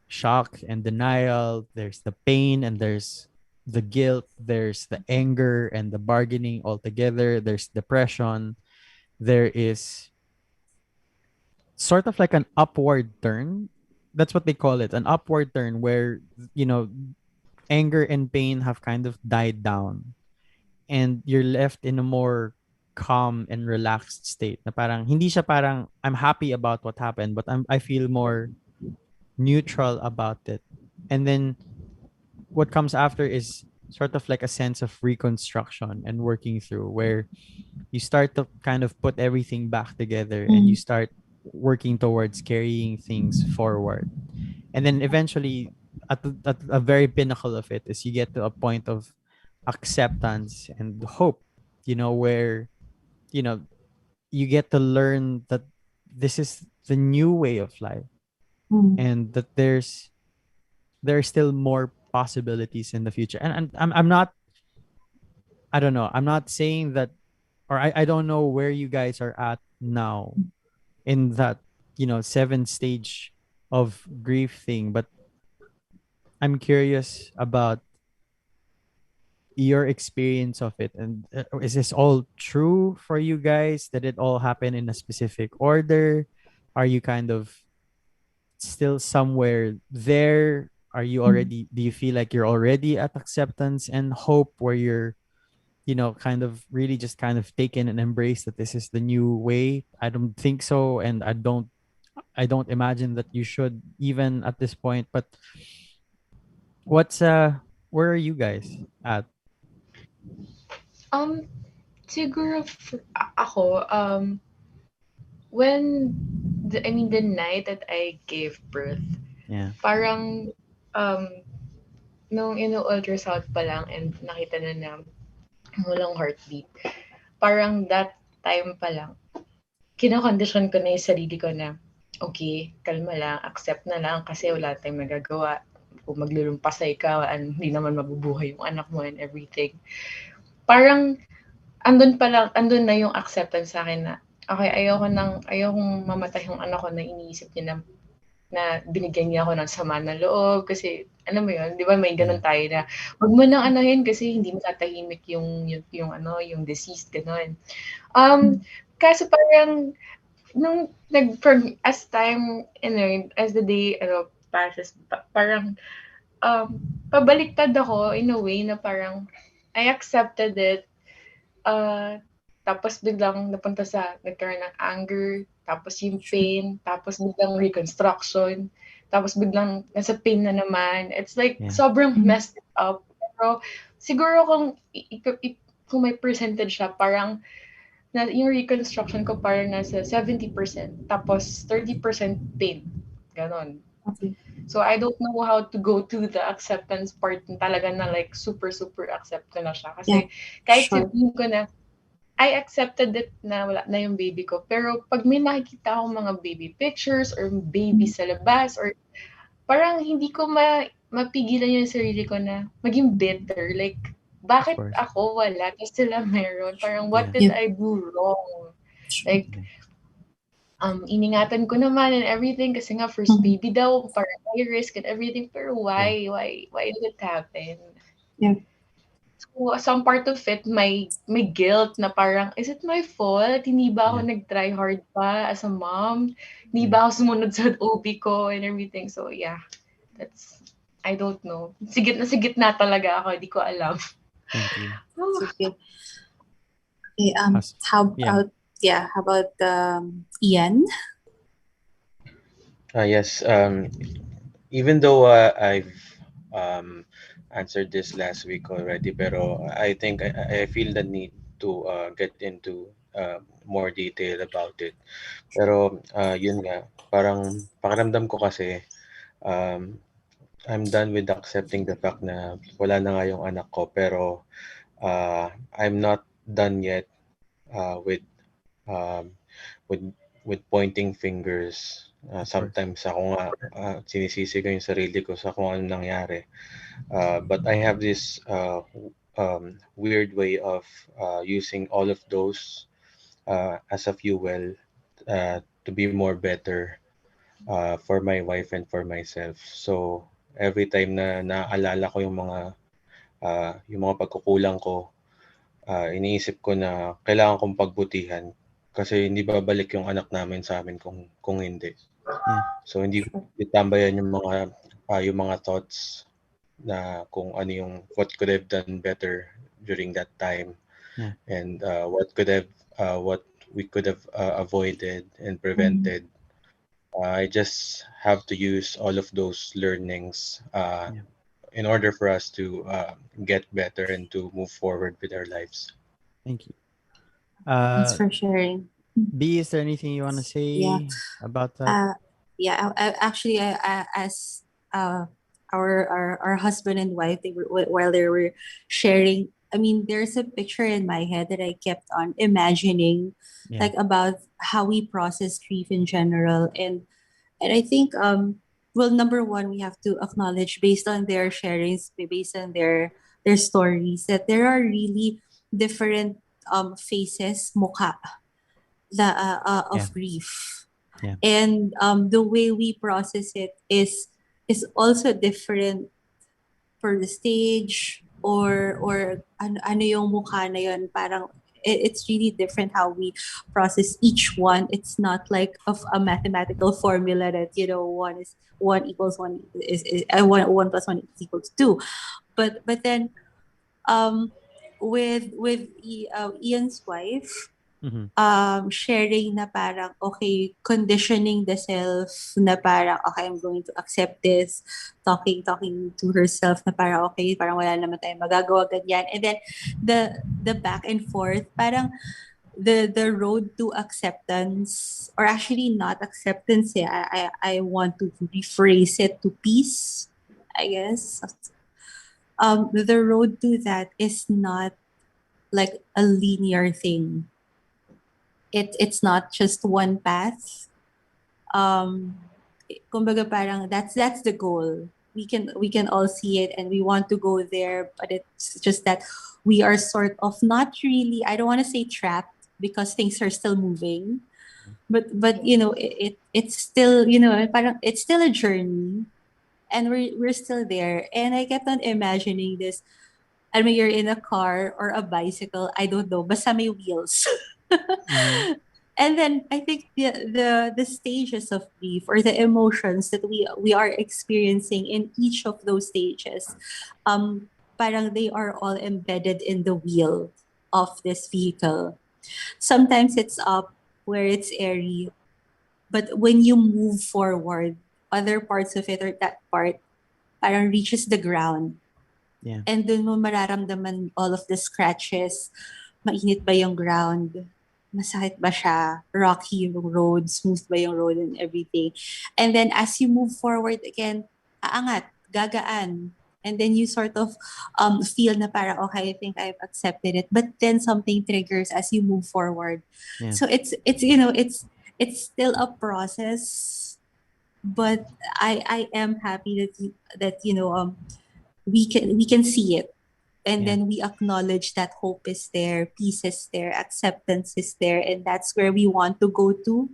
shock and denial, there's the pain, and there's the guilt, there's the anger and the bargaining all together, there's depression, there is sort of like an upward turn. That's what they call it, an upward turn, where anger and pain have kind of died down, and you're left in a more calm and relaxed state. Na parang hindi siya parang I'm happy about what happened, but I feel more neutral about it. And then what comes after is sort of like a sense of reconstruction and working through, where you start to kind of put everything back together, and you start working towards carrying things forward. And then eventually at a very pinnacle of it is you get to a point of acceptance and hope, where you get to learn that this is the new way of life, and that there's still more possibilities in the future. And I'm not, I don't know, I'm not saying that, or I don't know where you guys are at now in that, 7 stage of grief thing, but I'm curious about your experience of it. And is this all true for you guys? Did it all happen in a specific order? Are you kind of still somewhere there? Are you already, do you feel like you're already at acceptance and hope, where you're, kind of really just kind of taken and embrace that this is the new way? I don't think so. And I don't imagine that you should, even at this point. But what's where are you guys at? Um, siguro ako, when the night that I gave birth, Yeah. parang um nung ino-ultrasound pa lang and nakita na walang heartbeat, parang that time pa lang, kinokondisyon ko na yung sarili ko na, okay, kalma lang, accept na lang kasi wala tayong magagawa. Kung maglulumpasay ka, hindi naman mabubuhay yung anak mo and everything. Parang andun na yung acceptance sa akin na, okay, ayokong mamatay yung anak ko na iniisip niya na binigyan niya ako ng sama ng loob kasi alam mo yun, 'di ba may ganun tayo na wag mo nang anuhin kasi hindi matatahimik yung deceased ganun. Kaso parang nung as time as the day passes, parang pabaliktad ako in a way na parang I accepted it. Tapos biglang nagkaroon ng anger, tapos yung pain, tapos biglang reconstruction, tapos biglang nasa pain na naman. It's like sobrang messed up. Pero siguro kung may percentage siya, parang yung reconstruction ko parang nasa 70%, tapos 30% pain. Ganon. Okay. So I don't know how to go to the acceptance part talaga na like super accept ko na siya. Kasi kahit sabihin ko na I accepted it na wala na yung baby ko. Pero pag may nakikita akong mga baby pictures or baby sa labas or parang hindi ko mapigilan yung sarili ko na maging bitter. Like, bakit ako wala? Tapos sila meron. Parang what did I do wrong? Like, iningatan ko naman and everything kasi nga first baby daw, parang high risk and everything. Pero why did it happen? Yeah. So, some part of it, may guilt na parang, is it my fault? Hindi ba ako nag-try hard pa as a mom? Hindi ba ako sumunod sa OB ko and everything? So, yeah. I don't know. Sigit na talaga ako. Hindi ko alam. Thank you. Okay. How about Ian? Yes. Even though I've answered this last week already, pero I think I feel the need to get into more detail about it. Pero yun nga, parang pakiramdam ko kasi I'm done with accepting the fact na wala na nga yung anak ko, pero I'm not done yet with pointing fingers. Sometimes ako nga sinisisi ko yung sarili ko sa kung ano nangyari. But I have this weird way of using all of those as a fuel to be more better for my wife and for myself. So every time na naaalala ko yung mga pagkukulang ko, iniisip ko na kailangan kong pagbutihan kasi hindi babalik yung anak namin sa amin kung hindi. So hindi itambayan yung mga thoughts na kung ano yung what could have done better during that time, and what we could have avoided and prevented. I just have to use all of those learnings in order for us to get better and to move forward with our lives. Thank you. Thanks for sharing. B, is there anything you want to say about that? Actually, as our husband and wife, while they were sharing, I mean, there's a picture in my head that I kept on imagining, like about how we process grief in general, and I think well, number one, we have to acknowledge based on their sharings, based on their stories, that there are really different faces, mukha, Yeah. of grief. Yeah. And the way we process it is also different per the stage, or ano yung mukha na yun, parang it's really different how we process each one. It's not like of a mathematical formula that one is one equals one is one plus one is equal to two. But then um with Ian's wife, Mm-hmm. sharing na parang, okay, conditioning the self na parang, okay, I'm going to accept this, talking to herself na parang, okay, parang wala naman tayong magagawa, ganyan. And then the back and forth, parang the road to acceptance, or actually not acceptance, I want to rephrase it to peace, I guess. The road to that is not like a linear thing. It's not just one path. Kumbaga parang that's the goal. We can all see it and we want to go there, but it's just that we are sort of not really, I don't want to say trapped, because things are still moving. But it's still, parang it's still a journey, and we're still there. And I kept on imagining this. I mean, you're in a car or a bicycle, I don't know, basta may wheels. Mm-hmm. And then I think the stages of grief, or the emotions that we are experiencing in each of those stages, parang they are all embedded in the wheel of this vehicle. Sometimes it's up where it's airy, but when you move forward, other parts of it, or that part, parang reaches the ground. Yeah. And dun mo mararamdaman all of the scratches. Mainit ba yung ground? Masakit ba siya? Rocky yung road? Smooth ba yung road and everything? And then as you move forward again, aangat, gagaan. And then you sort of feel na para, okay, I think I've accepted it. But then something triggers as you move forward. Yeah. So it's it's still a process, but I am happy that we can see it, and Yeah. then we acknowledge that hope is there, peace is there, acceptance is there, and that's where we want to go to.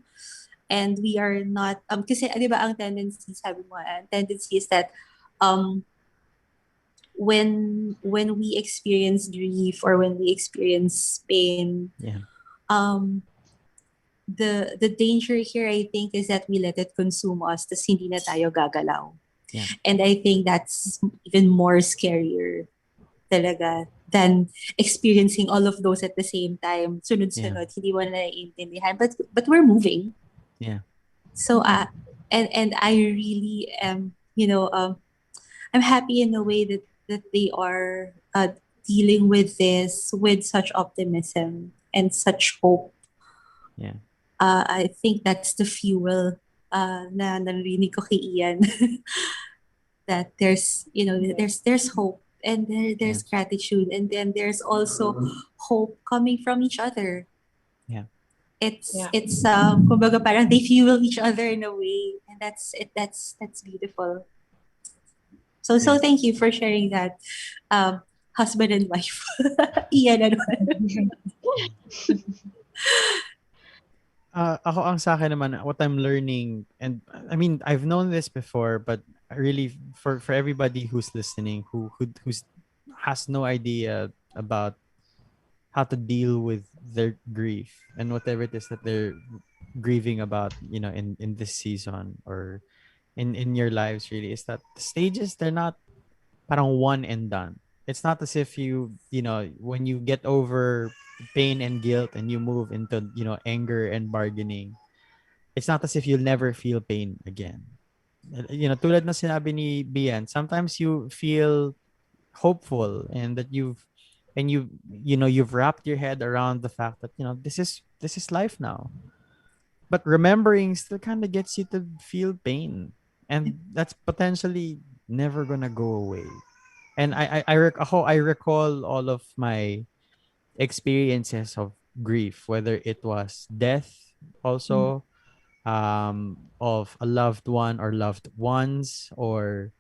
And we are not kasi, di ba, ang tendency, sabi mo, tendency is that um when we experience grief, or when we experience pain, Yeah. um the danger here, I think, is that we let it consume us, tas hindi na tayo gagalaw. Yeah. And I think that's even more scarier talaga than experiencing all of those at the same time. Sunod-sunod, hindi mo na naiintindihan. But we're moving. Yeah. So and I really am, I'm happy in a way that they are dealing with this with such optimism and such hope. Yeah. I think that's the fuel na narinig ko kay Ian. That there's hope, and there's gratitude, and then there's also hope coming from each other. Yeah. It's kumbaga parang they fuel each other in a way, and that's it. That's beautiful. So thank you for sharing that, husband and wife. Ian and Ako ang sa akin naman, what I'm learning, and I mean, I've known this before, but really for everybody who's listening, who's has no idea about how to deal with their grief and whatever it is that they're grieving about, in this season, or in your lives, really, is that the stages, they're not parang one and done. It's not as if when you get over pain and guilt and you move into, anger and bargaining, it's not as if you'll never feel pain again. Tulad na sinabi ni Bian, sometimes you feel hopeful, and that you've wrapped your head around the fact that, this is life now. But remembering still kind of gets you to feel pain, and that's potentially never gonna go away. And I recall all of my experiences of grief, whether it was death also, of a loved one or loved ones, or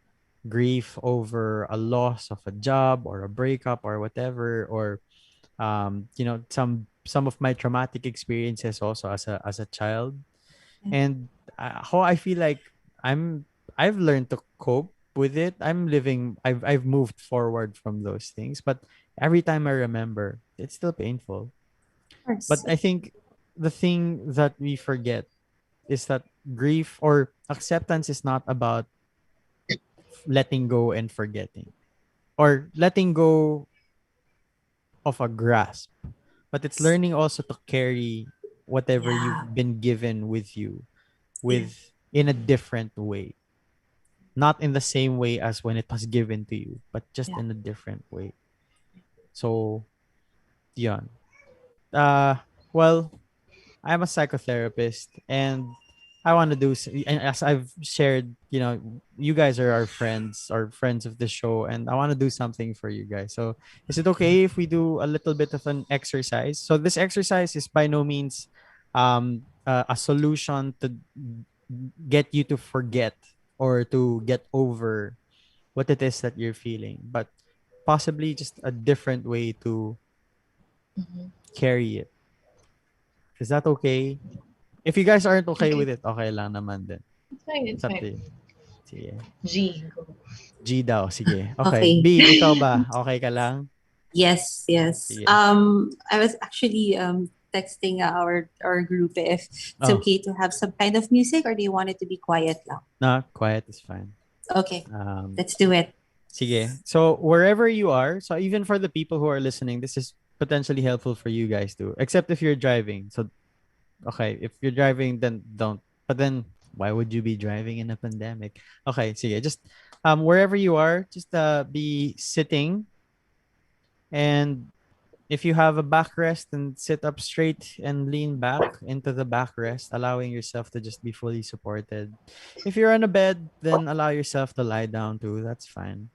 grief over a loss of a job or a breakup or whatever, or some of my traumatic experiences also as a child. And how I feel like I'm I've learned to cope with it. I've moved forward from those things, but every time I remember, it's still painful. Of course. But I think the thing that we forget is that grief or acceptance is not about letting go and forgetting, or letting go of a grasp, but it's learning also to carry whatever Yeah. you've been given with you, Yeah. with in a different way, not in the same way as when it was given to you, but just Yeah. in a different way. So yeah. uh well, I'm a psychotherapist, and I want to and as I've shared, you guys are our friends, or friends of the show, and I want to do something for you guys. So, is it okay if we do a little bit of an exercise? So, this exercise is by no means a solution to get you to forget or to get over what it is that you're feeling, but possibly just a different way to Mhm. carry it. Is that okay? If you guys aren't okay Okay. with it, okay lang naman din. It's fine, It's it's up to fine. you. Sige. G, go. G daw, sige. Okay. Okay. B, ikaw ba? Okay ka lang? Yes, yes. Sige. I was actually texting our group if it's Oh, okay to have some kind of music, or do you want it to be quiet lang? no, quiet is fine. Okay, Um, let's do it. sige. So, wherever you are, so even for the people who are listening, this is potentially helpful for you guys too. Except if you're driving. So, okay, if you're driving, then don't. But then, why would you be driving in a pandemic? Okay, sige. Just wherever you are, just be sitting, and if you have a backrest, then sit up straight and lean back into the backrest, allowing yourself to just be fully supported. If you're on a bed, then allow yourself to lie down too. That's fine.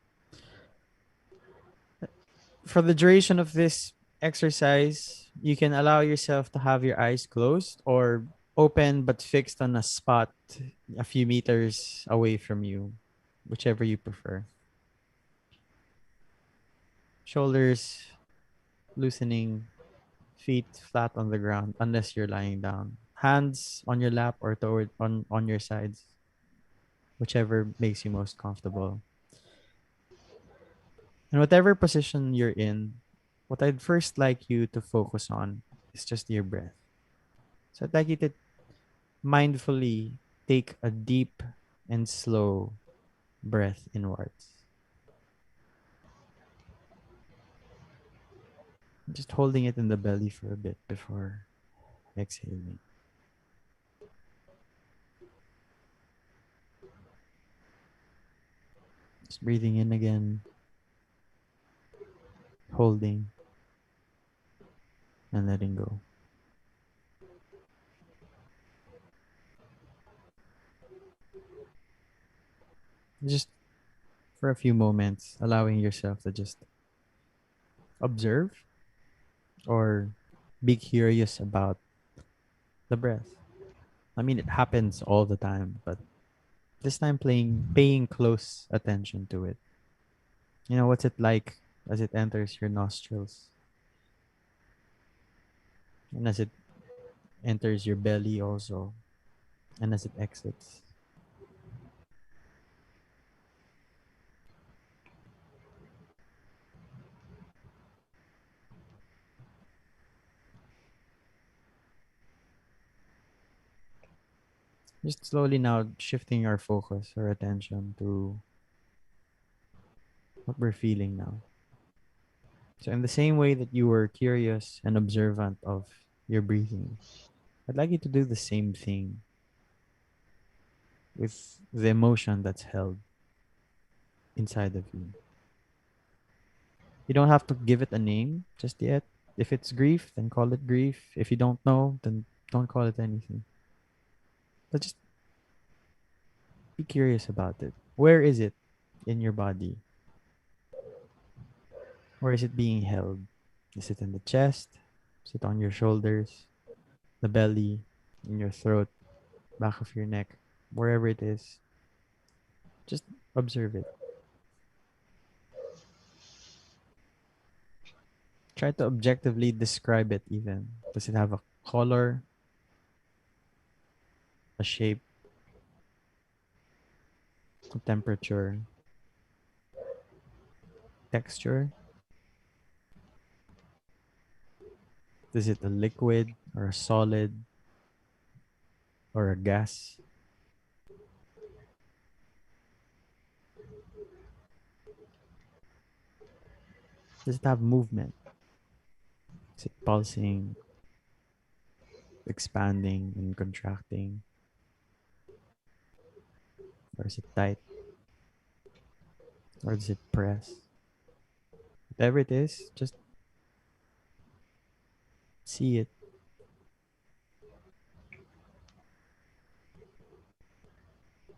For the duration of this exercise, you can allow yourself to have your eyes closed or open but fixed on a spot a few meters away from you, whichever you prefer. Shoulders loosening, feet flat on the ground unless you're lying down. Hands on your lap or toward on your sides, whichever makes you most comfortable. And whatever position you're in, what I'd first like you to focus on is just your breath. So I'd like you to mindfully take a deep and slow breath inwards. Just holding it in the belly for a bit before exhaling. Just breathing in again, holding, and letting go. Just for a few moments, allowing yourself to just observe or be curious about the breath. I mean, it happens all the time, but this time paying close attention to it. What's it like as it enters your nostrils and as it enters your belly also, and as it exits. Just slowly now shifting our focus or attention to what we're feeling now. So, in the same way that you were curious and observant of your breathing, I'd like you to do the same thing with the emotion that's held inside of you. You don't have to give it a name just yet. If it's grief, then call it grief. If you don't know, then don't call it anything. But just be curious about it. Where is it in your body? Where is it being held? Is it in the chest? Is it on your shoulders, the belly, in your throat? back of your neck, wherever it is. Just observe it. Try to objectively describe it even. Does it have a color, a shape, a temperature, texture? Is it a liquid or a solid or a gas? Does it have movement? Is it pulsing, expanding, and contracting? Or is it tight? Or does it press? Whatever it is, just see it.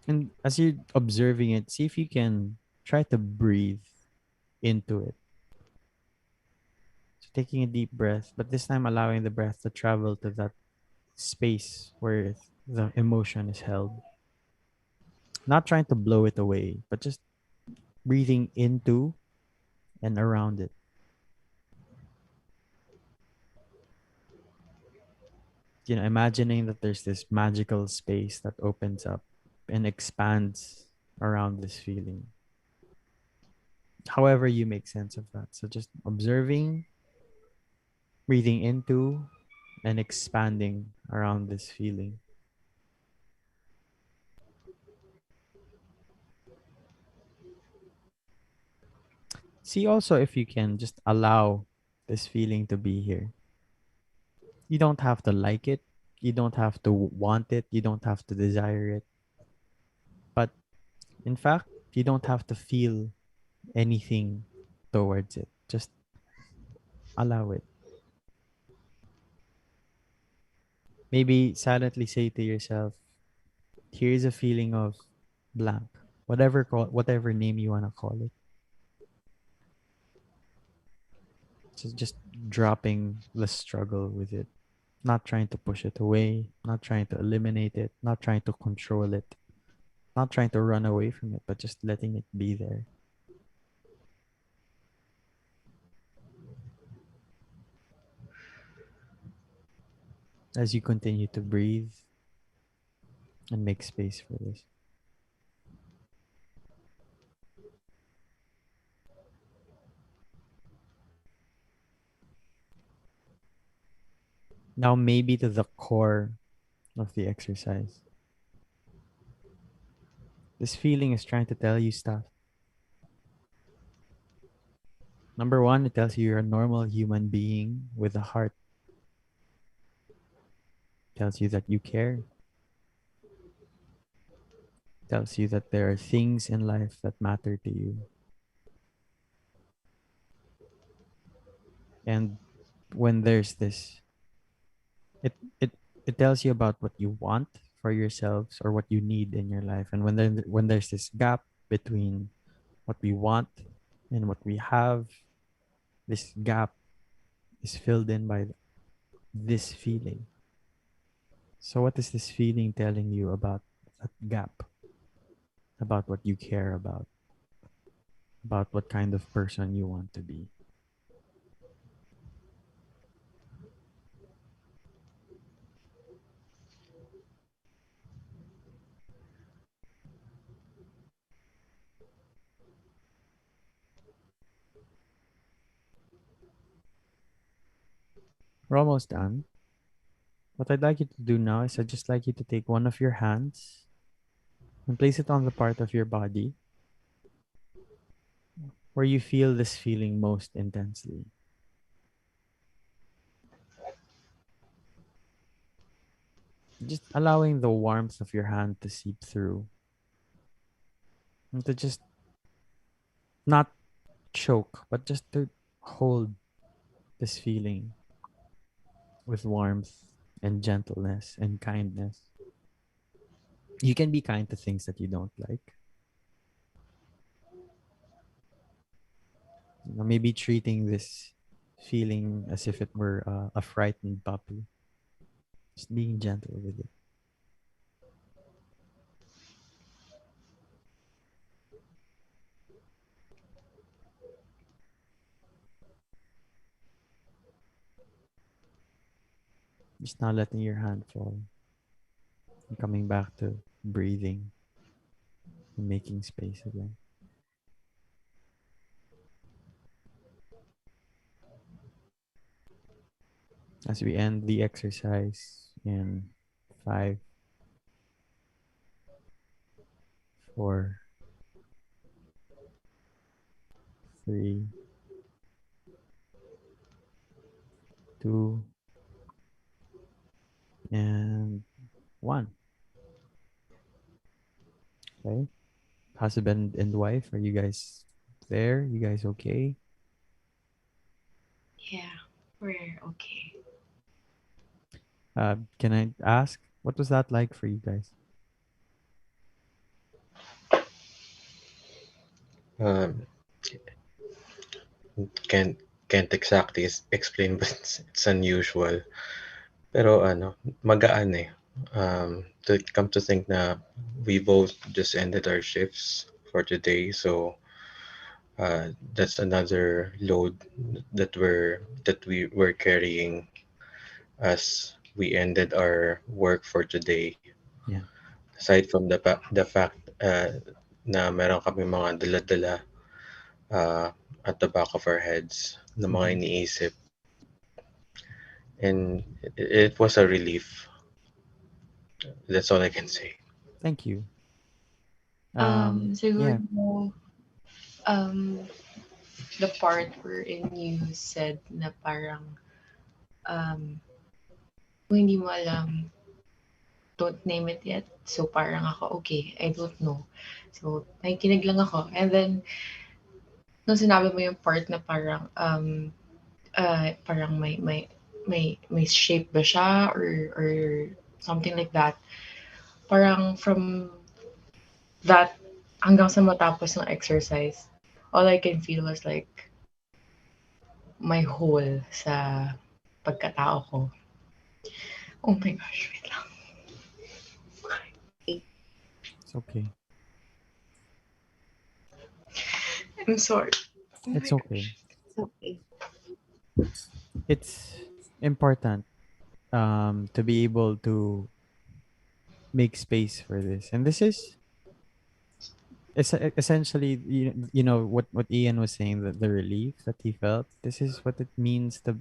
And as you're observing it, see if you can try to breathe into it. So taking a deep breath, but this time allowing the breath to travel to that space where the emotion is held. Not trying to blow it away, but just breathing into and around it. Imagining that there's this magical space that opens up and expands around this feeling. However, you make sense of that. So just observing, breathing into, and expanding around this feeling. See also if you can just allow this feeling to be here. You don't have to like it. You don't have to want it. You don't have to desire it. But in fact, you don't have to feel anything towards it. Just allow it. Maybe silently say to yourself, here's a feeling of blank. Whatever name you want to call it. So just dropping the struggle with it. Not trying to push it away, not trying to eliminate it, not trying to control it, not trying to run away from it, but just letting it be there. As you continue to breathe and make space for this. Now, maybe to the core of the exercise. This feeling is trying to tell you stuff. Number one, it tells you you're a normal human being with a heart. It tells you that you care. It tells you that there are things in life that matter to you. And when there's this, it it it tells you about what you want for yourselves or what you need in your life. And when there's this gap between what we want and what we have, this gap is filled in by this feeling. So what is this feeling telling you about that gap? About what you care about what kind of person you want to be. We're almost done. What I'd like you to do now is I'd just like you to take one of your hands and place it on the part of your body where you feel this feeling most intensely. Just allowing the warmth of your hand to seep through and to just not choke, but just to hold this feeling with warmth and gentleness and kindness. You can be kind to things that you don't like. Maybe treating this feeling as if it were a frightened puppy. Just being gentle with it. Just not letting your hand fall and coming back to breathing and making space again. As we end the exercise in 5, 4, 3, 2, and 1. Okay. Husband and wife, are you guys there? You guys okay? Yeah, we're okay. Can I ask, what was that like for you guys? Um, can't can't exactly explain, but it's unusual. Pero ano, magaan eh. To come to think na we both just ended our shifts for today, so that's another load that we were carrying as we ended our work for today. Yeah. Aside from the fact na meron kami mga dala-dala uh, at the back of our heads na mga Mhm. iniisip, and it was a relief. That's all I can say. Thank you. Siguro Yeah. um the part wherein you said na parang kung hindi mo alam, don't name it yet. So parang ako, okay, I don't know. So nakikinig lang ako. And then nung sinabi mo yung part na parang parang may shape ba siya or something like that. Parang from that hanggang sa matapos ng exercise, all I can feel was like my hole sa pagkatao ko. Oh my gosh, wait lang. It's okay. I'm sorry. Oh It's my okay. gosh. It's okay. It's important to be able to make space for this. And this is essentially you know what Ian was saying, that the relief that he felt. This is what it means to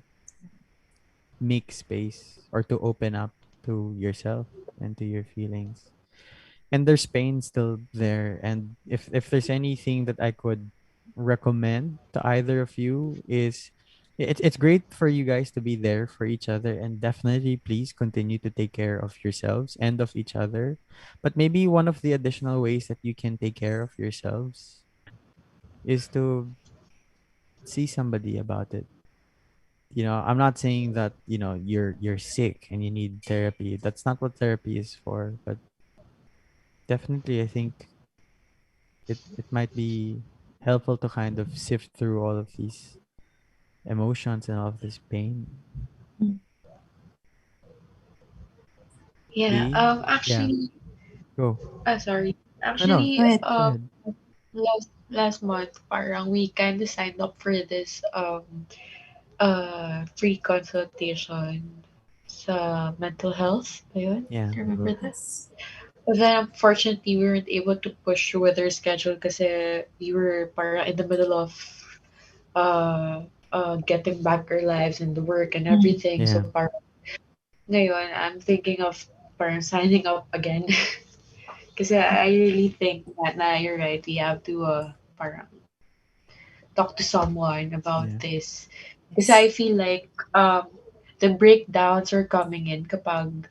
make space or to open up to yourself and to your feelings. And there's pain still there, and if there's anything that I could recommend to either of you is, it's great for you guys to be there for each other, and definitely please continue to take care of yourselves and of each other. But maybe one of the additional ways that you can take care of yourselves is to see somebody about it. I'm not saying that you're sick and you need therapy. That's not what therapy is for. But definitely I think it might be helpful to kind of sift through all of these emotions and all of this pain. Yeah, Yeah, actually, go. sorry. No, no, Go Actually, ahead. go ahead. last month, parang we kind of signed up for this free consultation sa mental health. Ayun, Yeah. remember that? Yes. But then unfortunately, we weren't able to push through with our schedule kasi we were parang in the middle of uh getting back our lives and the work and everything. So Yeah. parang ngayon, I'm thinking of parang signing up again. Kasi I really think that na you're right. We have to parang talk to someone about Yeah. this. Kasi Yes. I feel like the breakdowns are coming in kapag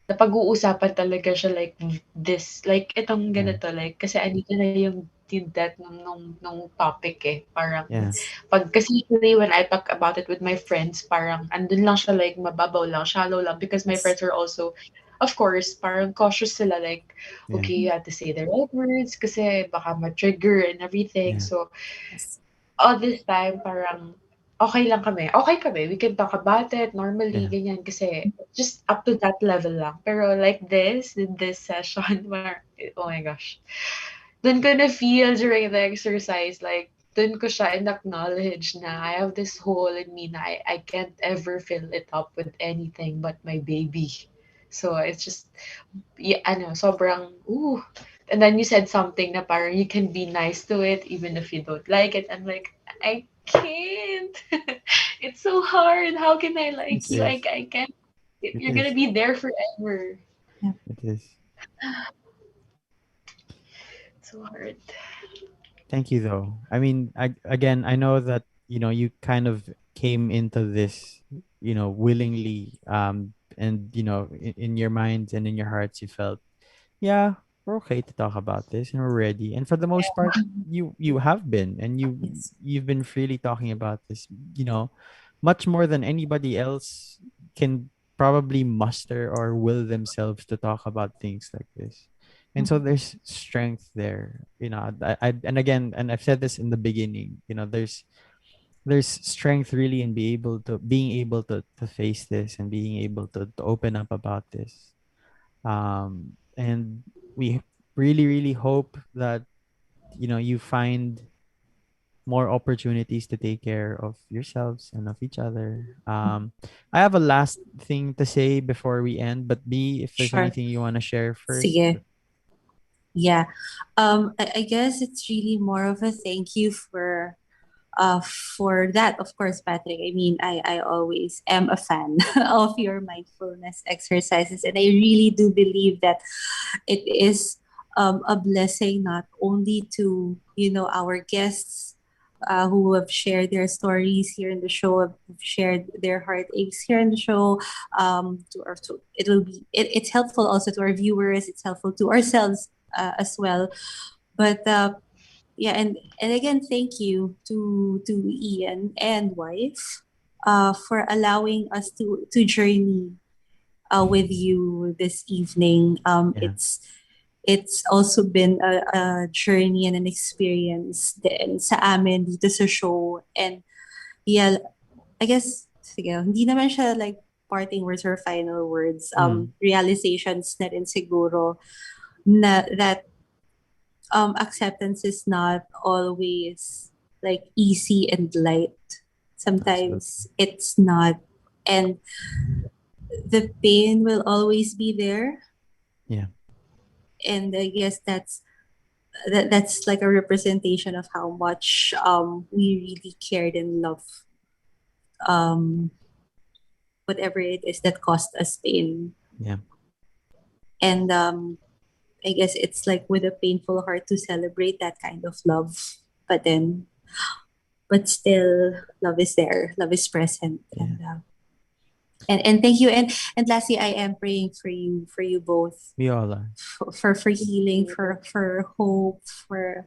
napag-uusapan talaga siya like this, like itong Yeah. ganito, like kasi andito na yung depth nung topic eh. Parang Yeah. Yes. pag kasi usually when I talk about it with my friends, parang andun lang siya like mababaw lang, shallow lang because my Yes. friends are also, of course, parang cautious sila like, Yeah. okay, you have to say the right words kasi baka ma-trigger and everything. Yeah. So, Yes. all this time parang okay lang kami. Okay kami, we can talk about it normally, Yeah. ganyan, kasi just up to that level lang. Pero like this, in this session, where, oh my gosh, dun ko na feel during the exercise, like, dun ko siya in-acknowledge na I have this hole in me na I can't ever fill it up with anything but my baby. So it's just, yeah, sobrang, ooh. And then you said something na parang you can be nice to it even if you don't like it. I'm like, I can't. It's so hard. How can I like It you? is. I can't. It You're gonna is. be there forever. It is. It's so hard. Thank you though. I mean, again, I know that, you kind of came into this, willingly, and in your minds and in your hearts you felt, yeah, we're okay to talk about this and we're ready. And for the most part, you have been, and Yes. you've been freely talking about this, you know, much more than anybody else can probably muster or will themselves to talk about things like this. And so Mhm. there's strength there, and again, and I've said this in the beginning, there's strength really in being able to face this and being able to open up about this. And we really, really hope that, you find more opportunities to take care of yourselves and of each other. I have a last thing to say before we end, but B, if there's Sure. anything you want to share first. Sige. Yeah. I guess it's really more of a thank you for that, of course, Patrick. I mean, I always am a fan of your mindfulness exercises, and I really do believe that it is a blessing not only to our guests who have shared their stories here in the show, have shared their heartaches here in the show. It's helpful also to our viewers. It's helpful to ourselves as well. But yeah, and again, thank you to Ian and wife for allowing us to journey with you this evening. Yeah. It's also been a journey and an experience din sa amin dito sa show. And yeah, I guess, sige, hindi naman siya like parting words or final words. Mm. Realizations na rin siguro na that acceptance is not always like easy and light. Absolutely. Sometimes it's not. And the pain will always be there. Yeah. And I guess that's like a representation of how much we really cared and love um whatever it is that caused us pain. Yeah. And I guess it's like with a painful heart to celebrate that kind of love. But still, love is there. Love is present. Yeah. And thank you. And lastly, I am praying for you both, We all are. for healing, for hope, for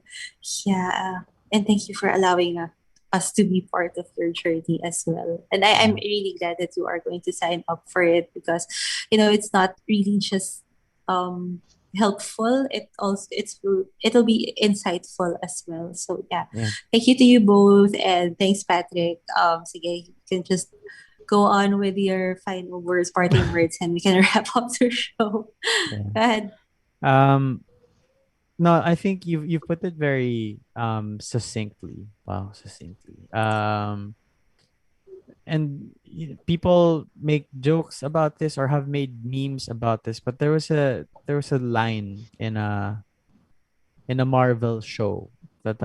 yeah. And thank you for allowing us to be part of your journey as well. And I'm really glad that you are going to sign up for it, because it's not really just helpful. It'll be insightful as well. So yeah. Yeah. Thank you to you both, and thanks, Patrick. Sige, you can just go on with your final words, parting words, and we can wrap up the show. Yeah. Go ahead. No, I think you've put it very succinctly. Wow, succinctly. And people make jokes about this or have made memes about this, but there was a line in a Marvel show that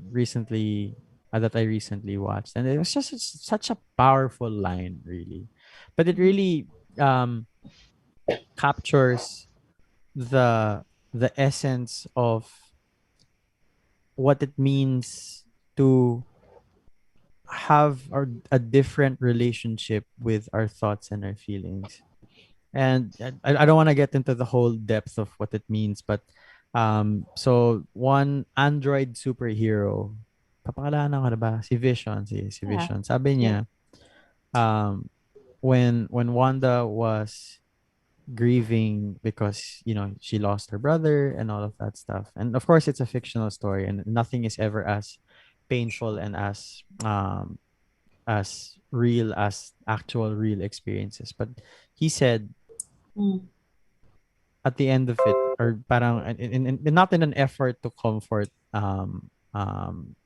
recently that I recently watched, and it was just such a powerful line, really. But it really captures the essence of what it means to have a different relationship with our thoughts and our feelings. And I don't want to get into the whole depth of what it means, but so one android superhero, papakalanan ko na ba? Si Vision, si Yeah. Vision. Sabi niya, when Wanda was grieving because she lost her brother and all of that stuff, and of course it's a fictional story and nothing is ever as painful and as real as actual real experiences, but he said at the end of it, or parang not in an effort to comfort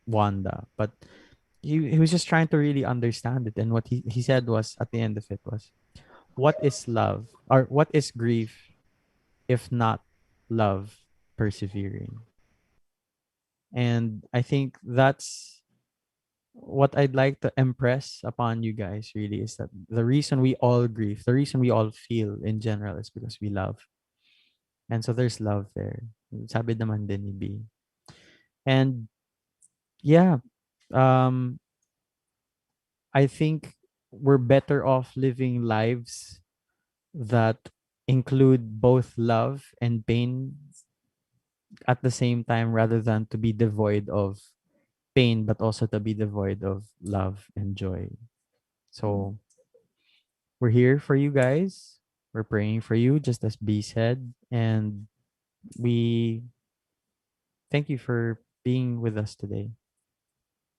Wanda, but he was just trying to really understand it. And what he said was at the end of it was, what is love, or what is grief if not love persevering? And I think that's what I'd like to impress upon you guys really, is that the reason we all grieve, the reason we all feel in general, is because we love. And so there's love there. Sabi naman din ni B. And yeah, um, I think we're better off living lives that include both love and pain at the same time, rather than to be devoid of pain but also to be devoid of love and joy. So we're here for you guys. We're praying for you, just as B said, and we thank you for being with us today.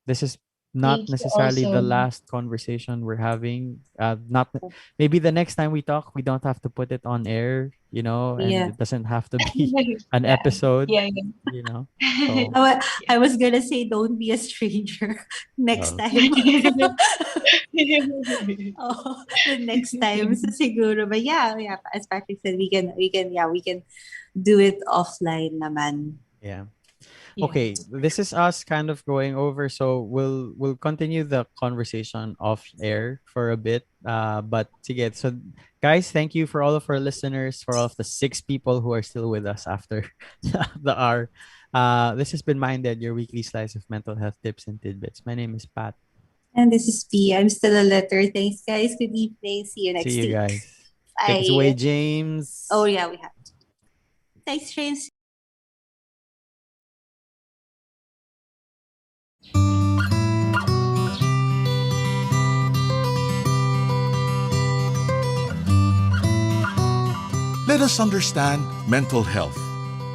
This is not Thank you necessarily the also. last conversation we're having. Not maybe the next time we talk, we don't have to put it on air, and Yeah. it doesn't have to be an Yeah. episode, Yeah. So I was gonna say, don't be a stranger next oh, time. Oh, the next time. So siguro, but yeah, as Patrick said, we can do it offline naman. yeah. Yeah. Okay, this is us kind of going over, so we'll continue the conversation off air for a bit. But sige, so guys, thank you for all of our listeners, for all of the 6 people who are still with us after the hour. This has been MindEd, your weekly slice of mental health tips and tidbits. My name is Pat. And this is P. I'm still a letter. Thanks, guys. Good evening. See you See next you week. guys. Take us away, Bye. James. Oh yeah, we have. Thanks, James. Let us understand mental health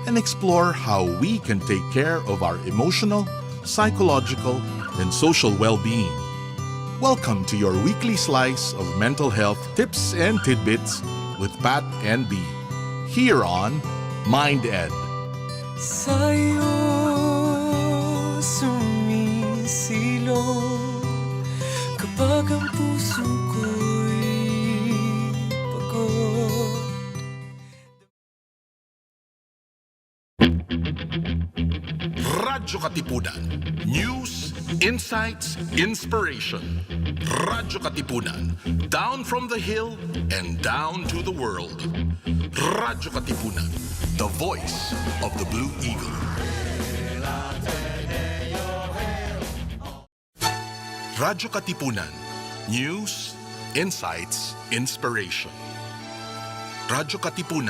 and explore how we can take care of our emotional, psychological, and social well-being. Welcome to your weekly slice of mental health tips and tidbits with Pat and B, here on MindEd. Sa'yo sumisilong kapag ang puso ko'y pagod. Radyo Katipunan. News, insights, inspiration. Radyo Katipunan. Down from the hill and down to the world. Radyo Katipunan. The voice of the Blue Eagle. Radyo Katipunan. News, insights, inspiration. Radyo Katipunan.